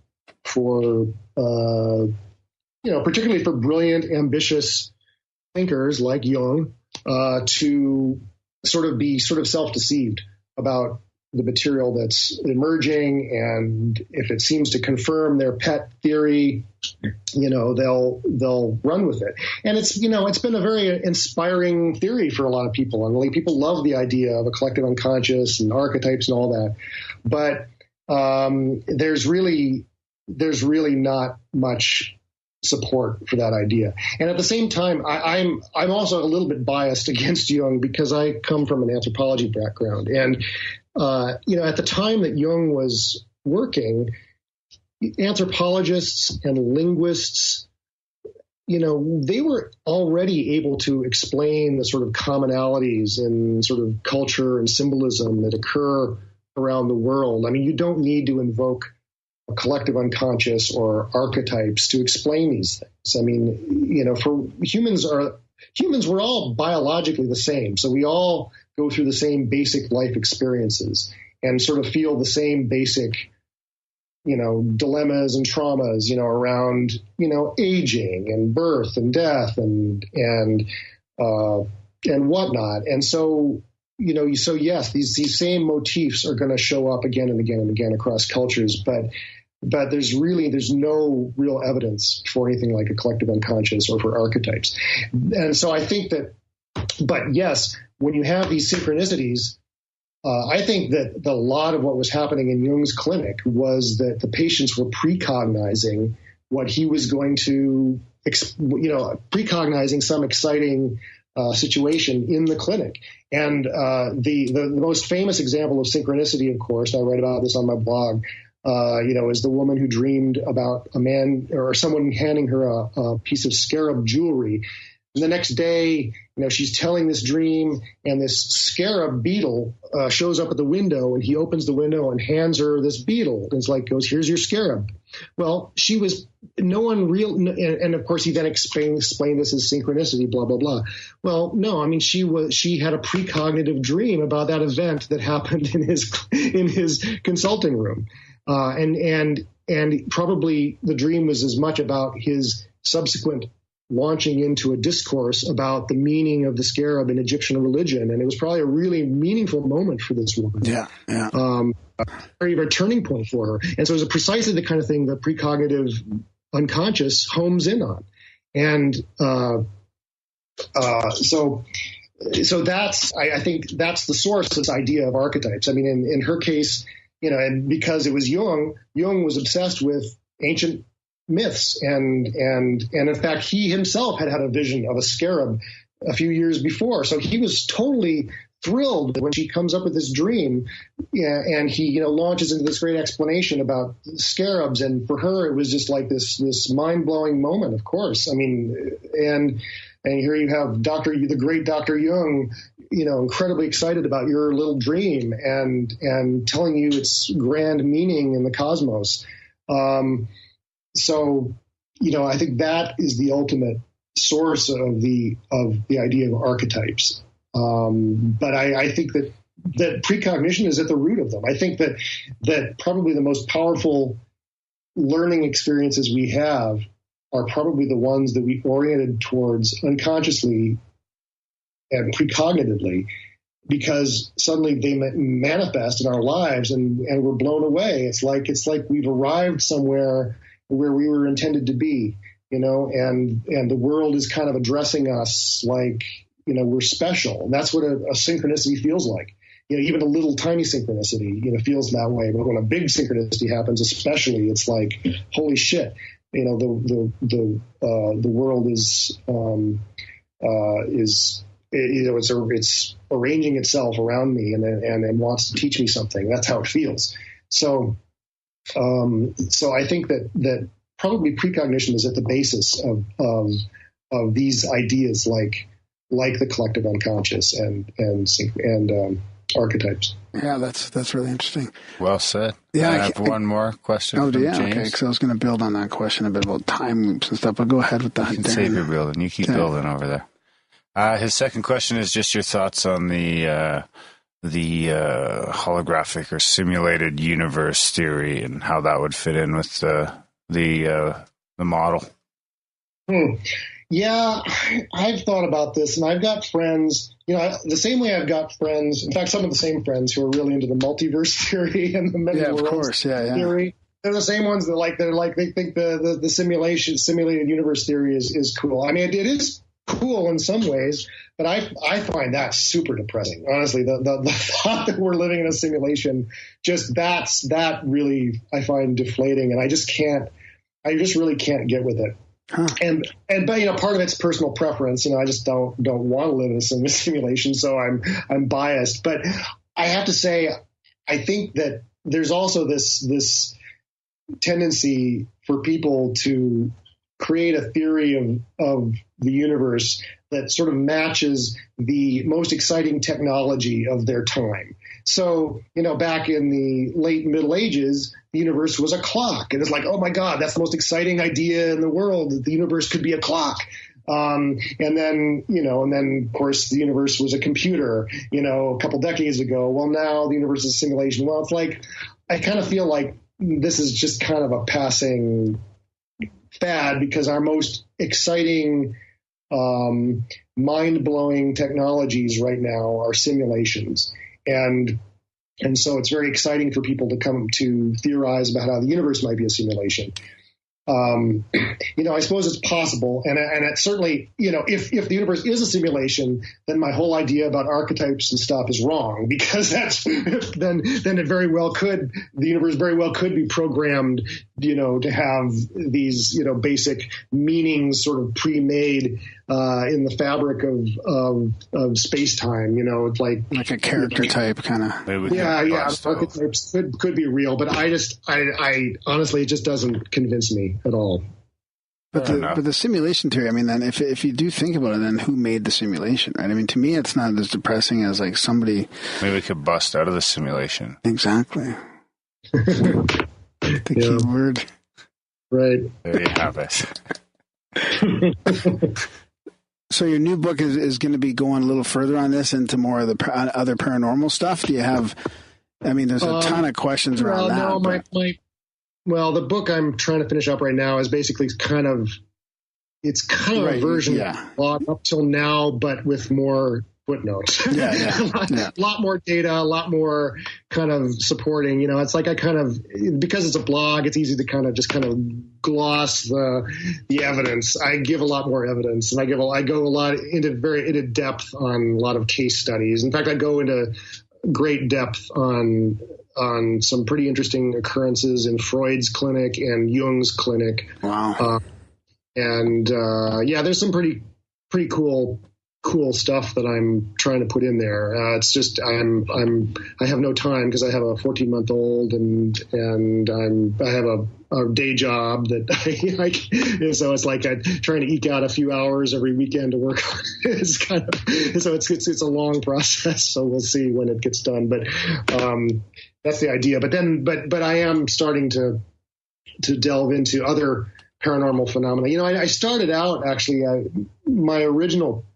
H: particularly for brilliant, ambitious thinkers like Jung, to be self-deceived about the material that's emerging, and if it seems to confirm their pet theory, they'll run with it. And it's been a very inspiring theory for a lot of people, and people love the idea of a collective unconscious and archetypes and all that. But there's really not much support for that idea. And at the same time, I'm also a little bit biased against Jung because I come from an anthropology background. And, at the time that Jung was working, anthropologists and linguists, they were already able to explain the sort of commonalities and sort of culture and symbolism that occur around the world. I mean, you don't need to invoke a collective unconscious or archetypes to explain these things. I mean, for humans, we're all biologically the same. So we all go through the same basic life experiences and sort of feel the same basic, dilemmas and traumas, around, aging and birth and death and whatnot. And so, so yes, these same motifs are going to show up again and again and again across cultures, but there's no real evidence for anything like a collective unconscious or for archetypes. And so I think that, but yes, when you have these synchronicities, I think that a lot of what was happening in Jung's clinic was that the patients were precognizing what he was going to, precognizing some exciting situation in the clinic. And the most famous example of synchronicity, of course, I write about this on my blog, is the woman who dreamed about a man or someone handing her a piece of scarab jewelry. And the next day, she's telling this dream, and this scarab beetle shows up at the window, and he opens the window and hands her this beetle. And goes, here's your scarab. Well, and of course he then explained this as synchronicity, blah, blah, blah. Well, no, I mean, she had a precognitive dream about that event that happened in his consulting room. And probably the dream was as much about his subsequent launching into a discourse about the meaning of the scarab in Egyptian religion. And it was probably a really meaningful moment for this woman. Yeah. A turning point for her. And so it was precisely the kind of thing that precognitive unconscious homes in on. And so that's, I think that's the source of this idea of archetypes. I mean, in her case, and because it was Jung was obsessed with ancient myths, and in fact, he himself had a vision of a scarab a few years before. So he was totally thrilled when she comes up with this dream, and he launches into this great explanation about scarabs. And for her, it was just like this mind blowing moment. Of course, I mean, and here you have the great Dr. Jung, incredibly excited about your little dream and telling you its grand meaning in the cosmos. So, I think that is the ultimate source of the idea of archetypes. But I think that precognition is at the root of them. I think that probably the most powerful learning experiences we have are probably the ones that we oriented towards unconsciously and precognitively, because suddenly they manifest in our lives and we're blown away. It's like we've arrived somewhere where we were intended to be, and the world is kind of addressing us like, we're special. And that's what a synchronicity feels like. Even a little tiny synchronicity, feels that way. But when a big synchronicity happens, especially, it's like, holy shit, the world is it's arranging itself around me and wants to teach me something. That's how it feels. So I think that probably precognition is at the basis of these ideas like the collective unconscious and archetypes.
B: Yeah, that's really interesting.
C: Well said.
B: Yeah,
C: I have one more question.
B: Oh, yeah,
C: James.
B: okay. Because I was going to build on that question a bit about time loops and stuff. But go ahead with that.
C: You can save your building. You keep building over there. His second question is just your thoughts on the holographic or simulated universe theory and how that would fit in with the model.
H: Yeah, I've thought about this, and I've got friends, the same way I've got friends, in fact, some of the same friends who are really into the multiverse theory and the many worlds theory. They're the same ones that they think the simulated universe theory is cool. I mean, it is cool in some ways, but I find that super depressing. Honestly, the thought that we're living in a simulation, that really I find deflating, and I just really can't get with it.
B: Huh.
H: But part of it's personal preference. I just don't want to live in a simulation, so I'm biased. But I have to say, I think that there's also this tendency for people to create a theory of the universe that sort of matches the most exciting technology of their time. So, back in the late Middle Ages, the universe was a clock. And it's like, oh my God, that's the most exciting idea in the world, that the universe could be a clock. And then of course the universe was a computer, a couple decades ago. Well, now the universe is a simulation. Well, it's like, I kind of feel like this is just kind of a passing fad, because our most exciting, mind-blowing technologies right now are simulations. And so it's very exciting for people to come to theorize about how the universe might be a simulation. I suppose it's possible, and it certainly, if the universe is a simulation, then my whole idea about archetypes and stuff is wrong, because then the universe very well could be programmed, to have these, basic meanings sort of pre-made in the fabric of space-time. It's like
B: a character type kind of.
H: Yeah. Archetypes could be real, but I honestly, it just doesn't convince me at all.
B: But the simulation theory, I mean, then if you do think about it, then who made the simulation, right? I mean, to me, it's not as depressing as like somebody.
C: Maybe we could bust out of the simulation.
B: Exactly. The key word.
H: Right.
C: There you have it.
B: So your new book is going to be going a little further on this, into more of the other paranormal stuff. Do you have? I mean, there's a ton of questions around that.
H: Well, the book I'm trying to finish up right now is basically kind of a version of the blog up till now, but with more footnotes. A lot more data, a lot more kind of supporting. It's like because it's a blog, it's easy to kind of gloss the evidence. I give a lot more evidence, and I go a lot into depth on a lot of case studies. In fact, I go into great depth on some pretty interesting occurrences in Freud's clinic and Jung's clinic.
B: Wow.
H: There's some pretty cool stuff that I'm trying to put in there. It's just I have no time, because I have a 14-month-old and I have a day job that so it's like I'm trying to eke out a few hours every weekend to work on it. It's a long process. So we'll see when it gets done. But that's the idea. But I am starting to delve into other paranormal phenomena. I started out actually my original.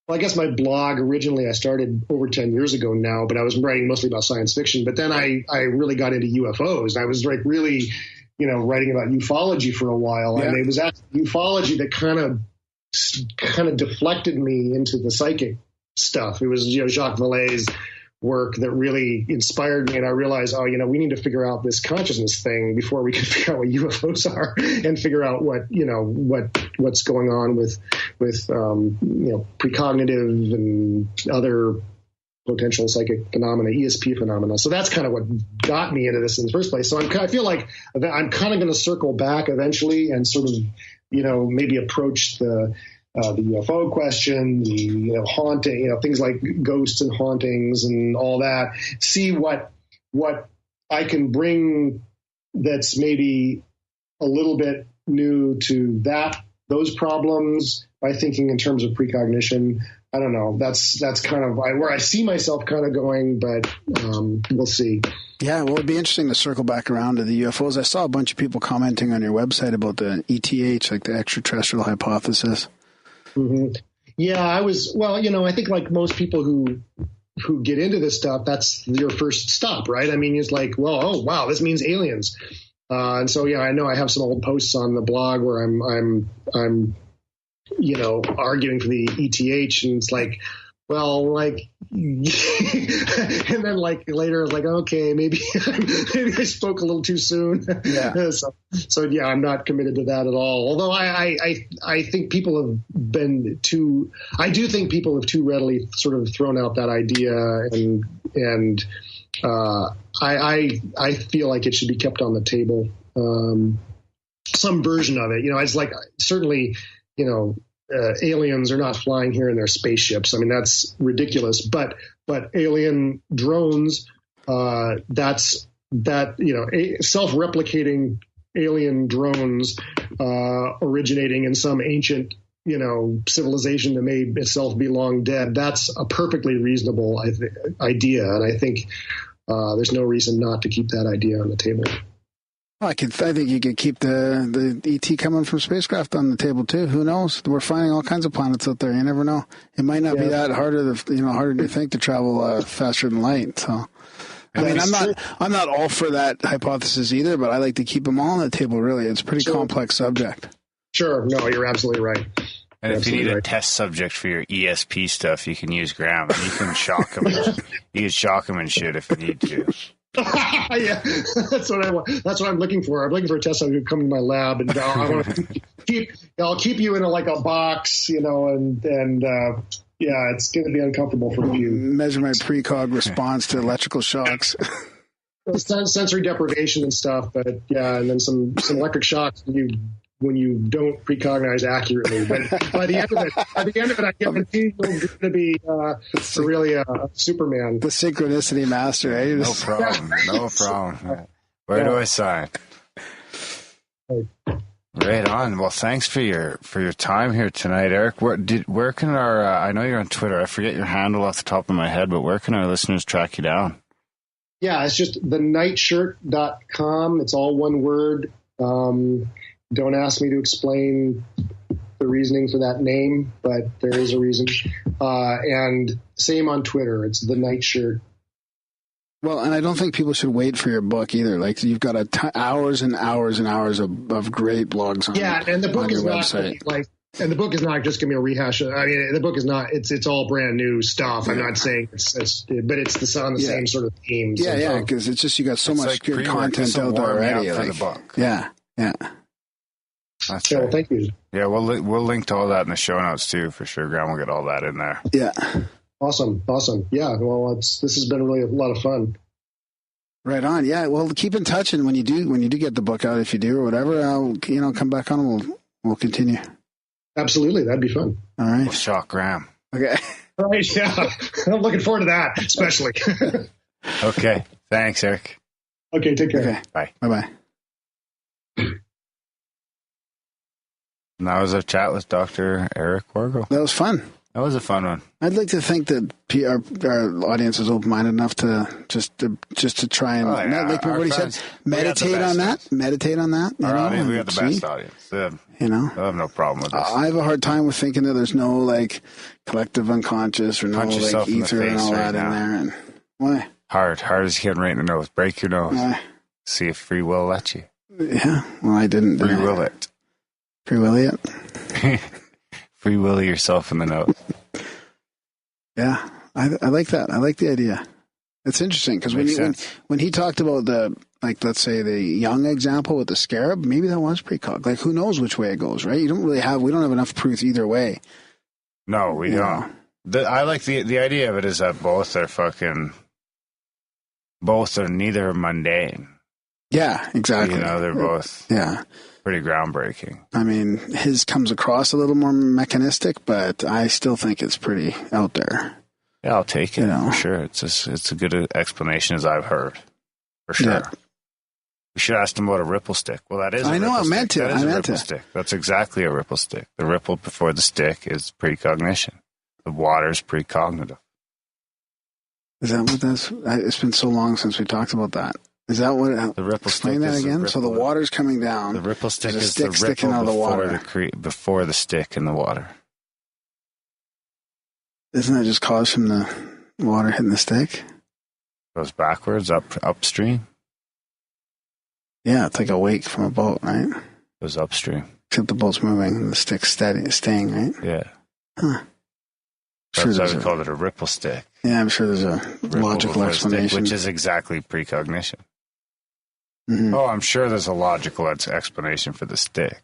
H: I guess my blog originally I started over 10 years ago now, but I was writing mostly about science fiction. But then I really got into UFOs. I was like really, writing about ufology for a while. Yeah. And it was actually ufology that kind of deflected me into the psychic stuff. It was, Jacques Vallée's work that really inspired me. And I realized, we need to figure out this consciousness thing before we can figure out what UFOs are and figure out what's going on with precognitive and other potential psychic phenomena, ESP phenomena. So that's kind of what got me into this in the first place. So I feel like I'm kind of going to circle back eventually and sort of, maybe approach the UFO question, the haunting, things like ghosts and hauntings and all that. See what I can bring that's maybe a little bit new to those problems by thinking in terms of precognition. I don't know. That's kind of where I see myself kind of going, but we'll see.
B: Yeah, well, it'd be interesting to circle back around to the UFOs. I saw a bunch of people commenting on your website about the ETH, like the extraterrestrial hypothesis.
H: Mm-hmm. Yeah, I think like most people who get into this stuff, that's your first stop, right? I mean, it's like, well, oh, wow, this means aliens. And so, yeah, I know I have some old posts on the blog where I'm arguing for the ETH, and it's like, well, like, and then like later, I was like, okay, maybe I spoke a little too soon.
B: Yeah.
H: So yeah, I'm not committed to that at all. Although I think people have been too. I do think people have too readily sort of thrown out that idea, and I feel like it should be kept on the table. Some version of it, it's like certainly, aliens are not flying here in their spaceships. I mean, that's ridiculous. But alien drones, self-replicating alien drones originating in some ancient, civilization that made itself be long dead. That's a perfectly reasonable idea, and I think there's no reason not to keep that idea on the table.
B: I think you could keep the ET coming from spacecraft on the table too. Who knows? We're finding all kinds of planets out there. You never know. It might not be that harder than you think to travel faster than light. So, I'm not all for that hypothesis either, but I like to keep them all on the table. Really, it's a pretty complex subject.
H: Sure. No, you're absolutely right.
C: And if you need a test subject for your ESP stuff, you can use Graham. You can shock him. You can shock him and shit if you need to.
H: Yeah, that's what I want. That's what I'm looking for. I'm looking for a test subject to come to my lab, and I'll keep you in a box, and yeah, it's going to be uncomfortable for you.
B: Measure my precog response to electrical shocks.
H: Sensory deprivation and stuff, but yeah, and then some electric shocks when you don't precognize accurately. But by the end of it, I guarantee you're going to be really a Superman.
B: The synchronicity master, eh?
C: No problem. Where do I sign? Right on. Well, thanks for your time here tonight, Eric. Where can our I know you're on Twitter. I forget your handle off the top of my head, but where can our listeners track you down?
H: Yeah, it's just thenightshirt.com. It's all one word. Don't ask me to explain the reasoning for that name, but there is a reason. And same on Twitter. It's The Night Shirt.
B: Well, and I don't think people should wait for your book either. Like, you've got hours and hours and hours of great blogs on
H: and the book is not
B: website.
H: And the book is not just going to be a rehash. I mean, the book is not. It's all brand new stuff. I'm not saying but it's on the same sort of themes.
B: Yeah, because it's just you got so much good content out there already.
C: For the book.
B: Yeah.
C: That's
H: right.
C: Thank
H: you.
C: Yeah, we'll link to all that in the show notes too, for sure. Graham will get all that in there.
B: Yeah.
H: Awesome. Yeah. Well, this has been really a lot of fun.
B: Right on. Yeah. Well, keep in touch, and when you do get the book out, if you do or whatever, I'll come back on and we'll continue.
H: Absolutely, that'd be fun.
B: All right.
C: We'll shock Graham.
B: Okay.
H: All right. Yeah. I'm looking forward to that, especially.
C: Okay. Thanks, Eric.
H: Okay. Take care.
B: Okay.
C: Bye.
B: Bye.
C: And that was a chat with Dr. Eric Wargo.
B: That was fun.
C: That was a fun one.
B: I'd like to think that our audience is open-minded enough to just to try and like what he said, meditate on that. Meditate on that.
C: Our audience, we got the best audience. I have no problem with this.
B: I have a hard time with thinking that there's no collective unconscious or no ether and all that in there. And why?
C: Hard as you can right in the nose. Break your nose. See if free will lets you.
B: Yeah. Well, I didn't.
C: Free will it.
B: Free will it.
C: Free will yourself in the nose.
B: Yeah, I like that. I like the idea. It's interesting because when he talked about let's say the young example with the scarab, maybe that was precog. Like, who knows which way it goes, right? We don't have enough proof either way.
C: No, we don't. I like the idea of it is that both are neither mundane.
B: Yeah, exactly.
C: They're both pretty groundbreaking. I mean,
B: his comes across a little more mechanistic, but I still think it's pretty out there.
C: Yeah, I'll take it for sure. It's a good explanation as I've heard, for sure. Yeah. We should ask them about a ripple stick. Well, that is. I know. I meant to. That is a ripple stick. That's exactly a ripple stick. The ripple before the stick is precognition. The water's precognitive.
B: Is that what that's? It's been so long since we talked about that. Is that what?
C: The ripple
B: explain
C: stick
B: that again. So the water's coming down.
C: The ripple stick is the ripple out of the water before the stick in the water.
B: Isn't that just caused from the water hitting the stick?
C: Goes backwards, upstream.
B: Yeah, it's like a wake from a boat, right?
C: Goes upstream.
B: Except the boat's moving and the stick's staying, right?
C: Yeah.
B: Huh.
C: That's why we call it a ripple stick.
B: Yeah, I'm sure there's a logical explanation.
C: Stick, which is exactly precognition.
B: Mm-hmm.
C: Oh, I'm sure there's a logical explanation for the stick.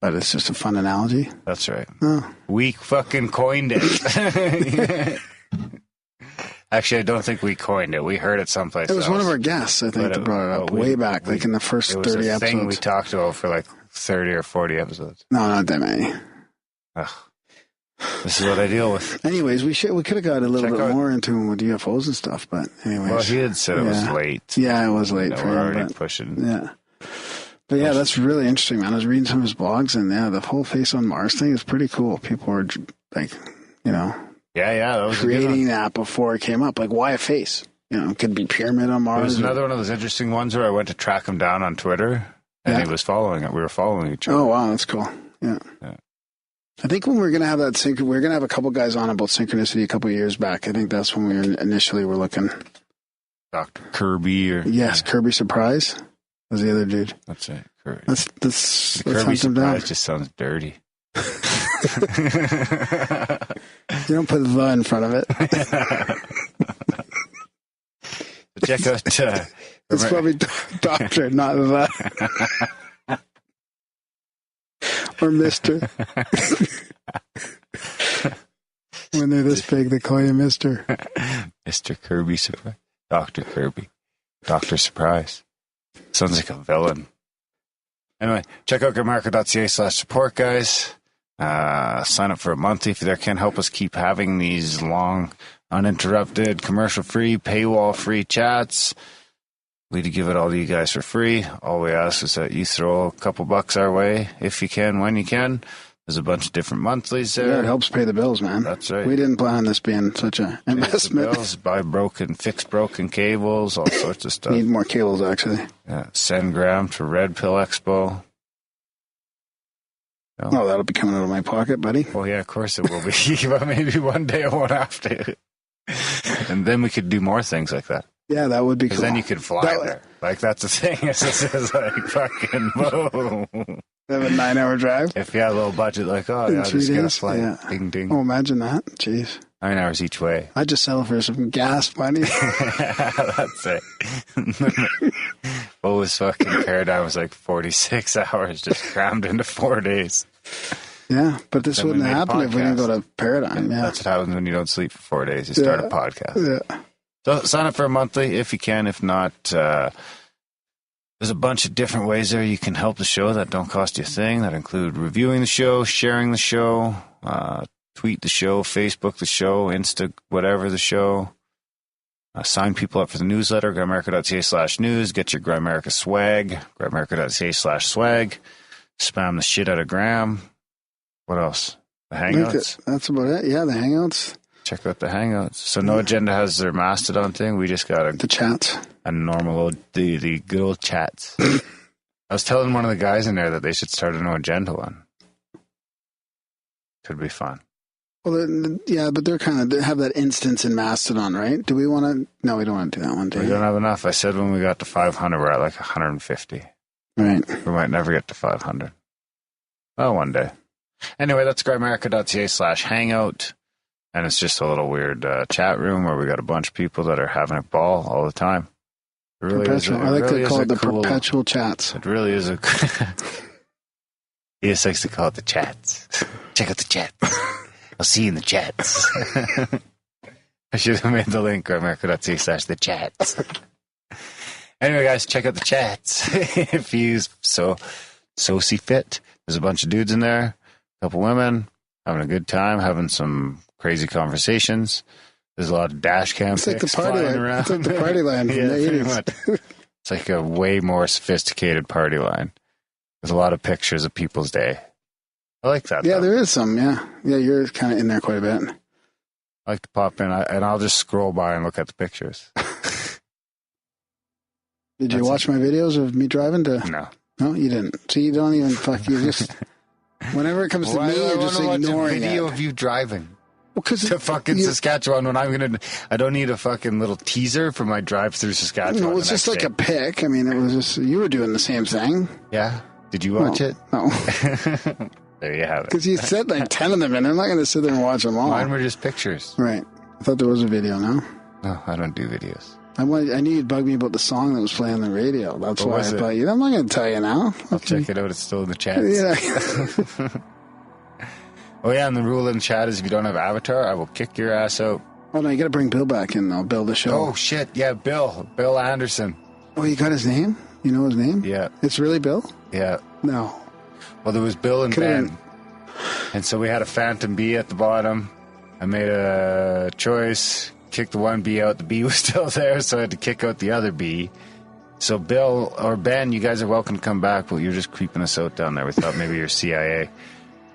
B: But it's just a fun analogy?
C: That's right.
B: Oh.
C: We fucking coined it. Actually, I don't think we coined it. We heard it someplace else.
B: It was one of our guests, I think, that brought it up way back, like in the first 30 episodes. It was a thing
C: we talked about for like 30 or 40 episodes.
B: No, not that many.
C: Ugh. This is what I deal with.
B: Anyways, we could have got a little bit more into him with UFOs and stuff, but anyways.
C: Well, he had said it was late.
B: Yeah, it was late for him.
C: We're already pushing.
B: Yeah. But yeah, that's really interesting, man. I was reading some of his blogs, and the whole Face on Mars thing is pretty cool. People were like,
C: that was
B: creating that before it came up. Like, why a face? It could be pyramid on Mars.
C: It was another one of those interesting ones where I went to track him down on Twitter, and he was following it. We were following each other.
B: Oh, wow, that's cool. Yeah. I think when we're going to have we're going to have a couple guys on about synchronicity a couple of years back. I think that's when we initially were looking.
C: Dr. Kirby
B: Kirby Surprise was the other dude.
C: That's right, Kirby.
B: Let's
C: Kirby Surprise just sounds dirty.
B: You don't put the in front of it.
C: Check out.
B: It's probably doctor, not the. Or Mister. When they're this big, they call you Mister.
C: Mr. Kirby Surprise. Dr. Kirby. Dr. Surprise. Sounds like a villain. Anyway, check out grimerica.ca/support, guys. Sign up for a month if you can help us keep having these long, uninterrupted, commercial-free, paywall-free chats. We'd give it all to you guys for free. All we ask is that you throw a couple bucks our way if you can, when you can. There's a bunch of different monthlies there.
B: Yeah, it helps pay the bills, man.
C: That's right.
B: We didn't plan on this being such an investment.
C: Bills, fix broken cables, all sorts of stuff.
B: Need more cables, actually.
C: Yeah, send Graham to Red Pill Expo.
B: Oh, that'll be coming out of my pocket, buddy.
C: Well, yeah, of course it will be. But maybe one day I won't have to. And then we could do more things like that.
B: Yeah, that would be cool.
C: Because then you could fly there. Like, that's the thing. It's like, fucking boom.
B: Have a 9-hour drive?
C: If you had a little budget, like, I just get a flight. Yeah. Ding, ding.
B: Oh, imagine that. Jeez.
C: 9 hours each way.
B: I'd just settle for some gas money.
C: That's it. What was fucking Paradigm was like 46 hours just crammed into 4 days.
B: Yeah, but this wouldn't happen if we didn't go to Paradigm. Yeah.
C: That's what happens when you don't sleep for 4 days. You start a podcast.
B: Yeah.
C: So sign up for a monthly if you can. If not, there's a bunch of different ways there you can help the show that don't cost you a thing. That include reviewing the show, sharing the show, tweet the show, Facebook the show, Insta, whatever the show. Sign people up for the newsletter, grimerica.ca/news. Get your Grimerica swag, grimerica.ca/swag. Spam the shit out of Graham. What else? The Hangouts?
B: That's about it. Yeah, the Hangouts.
C: Check out the Hangouts. So No Agenda has their Mastodon thing. We just got
B: the chats.
C: A normal old, the good old chats. I was telling one of the guys in there that they should start a No Agenda one. Could be fun.
B: Well, yeah, but they have that instance in Mastodon, right? Do we want to? No, we don't want to do that one.
C: We don't have enough. I said when we got to 500, we're at like 150.
B: Right.
C: We might never get to 500. Oh, one day. Anyway, that's grimerica.ca/hangout. And it's just a little weird chat room where we got a bunch of people that are having a ball all the time. It really
B: perpetual. I like to call it the perpetual chats.
C: It really is a... He just likes to call it the chats. Check out the chats. I'll see you in the chats. I should have made the link, Grimerica.ca/the chats. Anyway, guys, check out the chats. If you so see fit. There's a bunch of dudes in there, a couple women, having a good time, having some crazy conversations. There's a lot of dash cam
B: pics
C: like flying around.
B: It's like the party line from the 80s.
C: It's like a way more sophisticated party line. There's a lot of pictures of people's day. I like that.
B: Yeah, there is some, yeah. Yeah, you're kind of in there quite a bit.
C: I like to pop in, and I'll just scroll by and look at the pictures.
B: Did you watch my videos of me driving to...
C: No.
B: No, you didn't. So you don't even you just... Whenever it comes to me, you're just ignoring it.
C: Video of you driving.
B: Well,
C: to fucking Saskatchewan when I don't need a fucking little teaser for my drive through Saskatchewan.
B: No, it's just like a pic. I mean, it was just, you were doing the same thing.
C: Yeah. Did you watch it?
B: No.
C: There you have it.
B: Because you said like 10 of them, and I'm not going to sit there and watch them all.
C: Mine were just pictures.
B: Right. I thought there was a video, no?
C: No, I don't do videos.
B: I knew you'd bug me about the song that was playing on the radio. That's why I thought you. I'm not going to tell you now.
C: I'll check it out. It's still in the chat.
B: Yeah.
C: Oh, yeah, and the rule in the chat is if you don't have Avatar, I will kick your ass out.
B: Oh, no, you got to bring Bill back in, though. Bill the show.
C: Oh, shit. Yeah, Bill Anderson.
B: Oh, you got his name? You know his name?
C: Yeah.
B: It's really Bill?
C: Yeah.
B: No.
C: Well, there was Bill and Ben. And so we had a Phantom Bee at the bottom. I made a choice, kicked the one bee out. The bee was still there, so I had to kick out the other bee. So Bill or Ben, you guys are welcome to come back, but you're just creeping us out down there. We thought maybe you're CIA.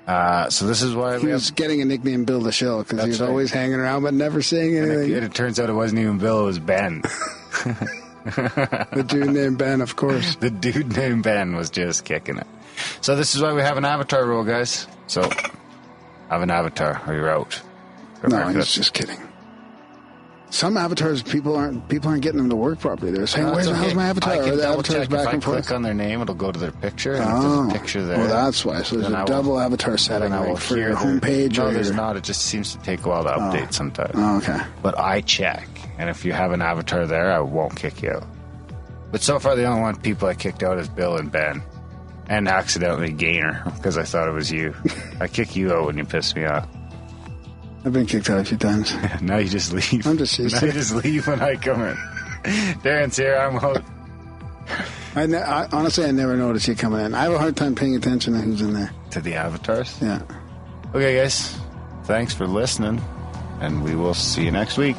C: So this is why
B: he was getting a nickname Bill the Show because he was always hanging around but never saying anything.
C: And it turns out it wasn't even Bill, it was Ben.
B: The dude named Ben, of course.
C: The dude named Ben was just kicking it. So this is why we have an avatar rule, guys. So have an avatar or you're out.
B: No, he's just kidding. Some avatars, people aren't getting them to work properly. They're saying, how's my avatar?
C: I can
B: or the
C: double
B: avatar's
C: check.
B: back
C: if
B: and
C: I
B: forth.
C: click on their name, it'll go to their picture. And if there's a picture there.
B: Well, that's why. So there's a double avatar setting for your homepage.
C: No, there's not. It just seems to take a while to update sometimes.
B: Oh, okay.
C: But I check. And if you have an avatar there, I won't kick you out. But so far, the only one people I kicked out is Bill and Ben. And accidentally Gainer, because I thought it was you. I kick you out when you piss me off.
B: I've been kicked out a few times.
C: Now you just leave.
B: I'm just used to it.
C: I just leave when I come in. Darren's here, I'm out.
B: I honestly, I never notice you coming in. I have a hard time paying attention to who's in there.
C: To the avatars?
B: Yeah.
C: Okay, guys. Thanks for listening, and we will see you next week.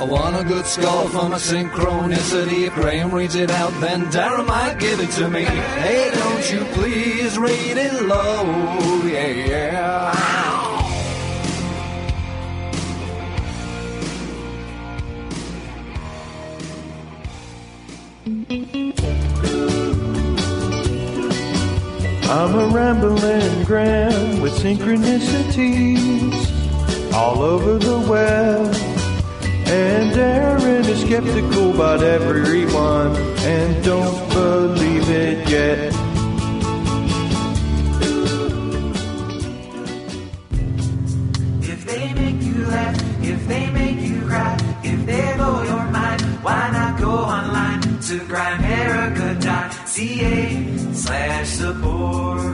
I: want a good score for my synchronicity. If Graham reads it out, then Darren might give it to me. Hey, don't you please read it low, yeah.
A: I'm a rambling Graham with synchronicities all over the web. And Darren is skeptical about everyone and don't believe it yet.
J: If they make you laugh, if they make you cry, if they blow your mind, why not go online to Grimerica.ca/support?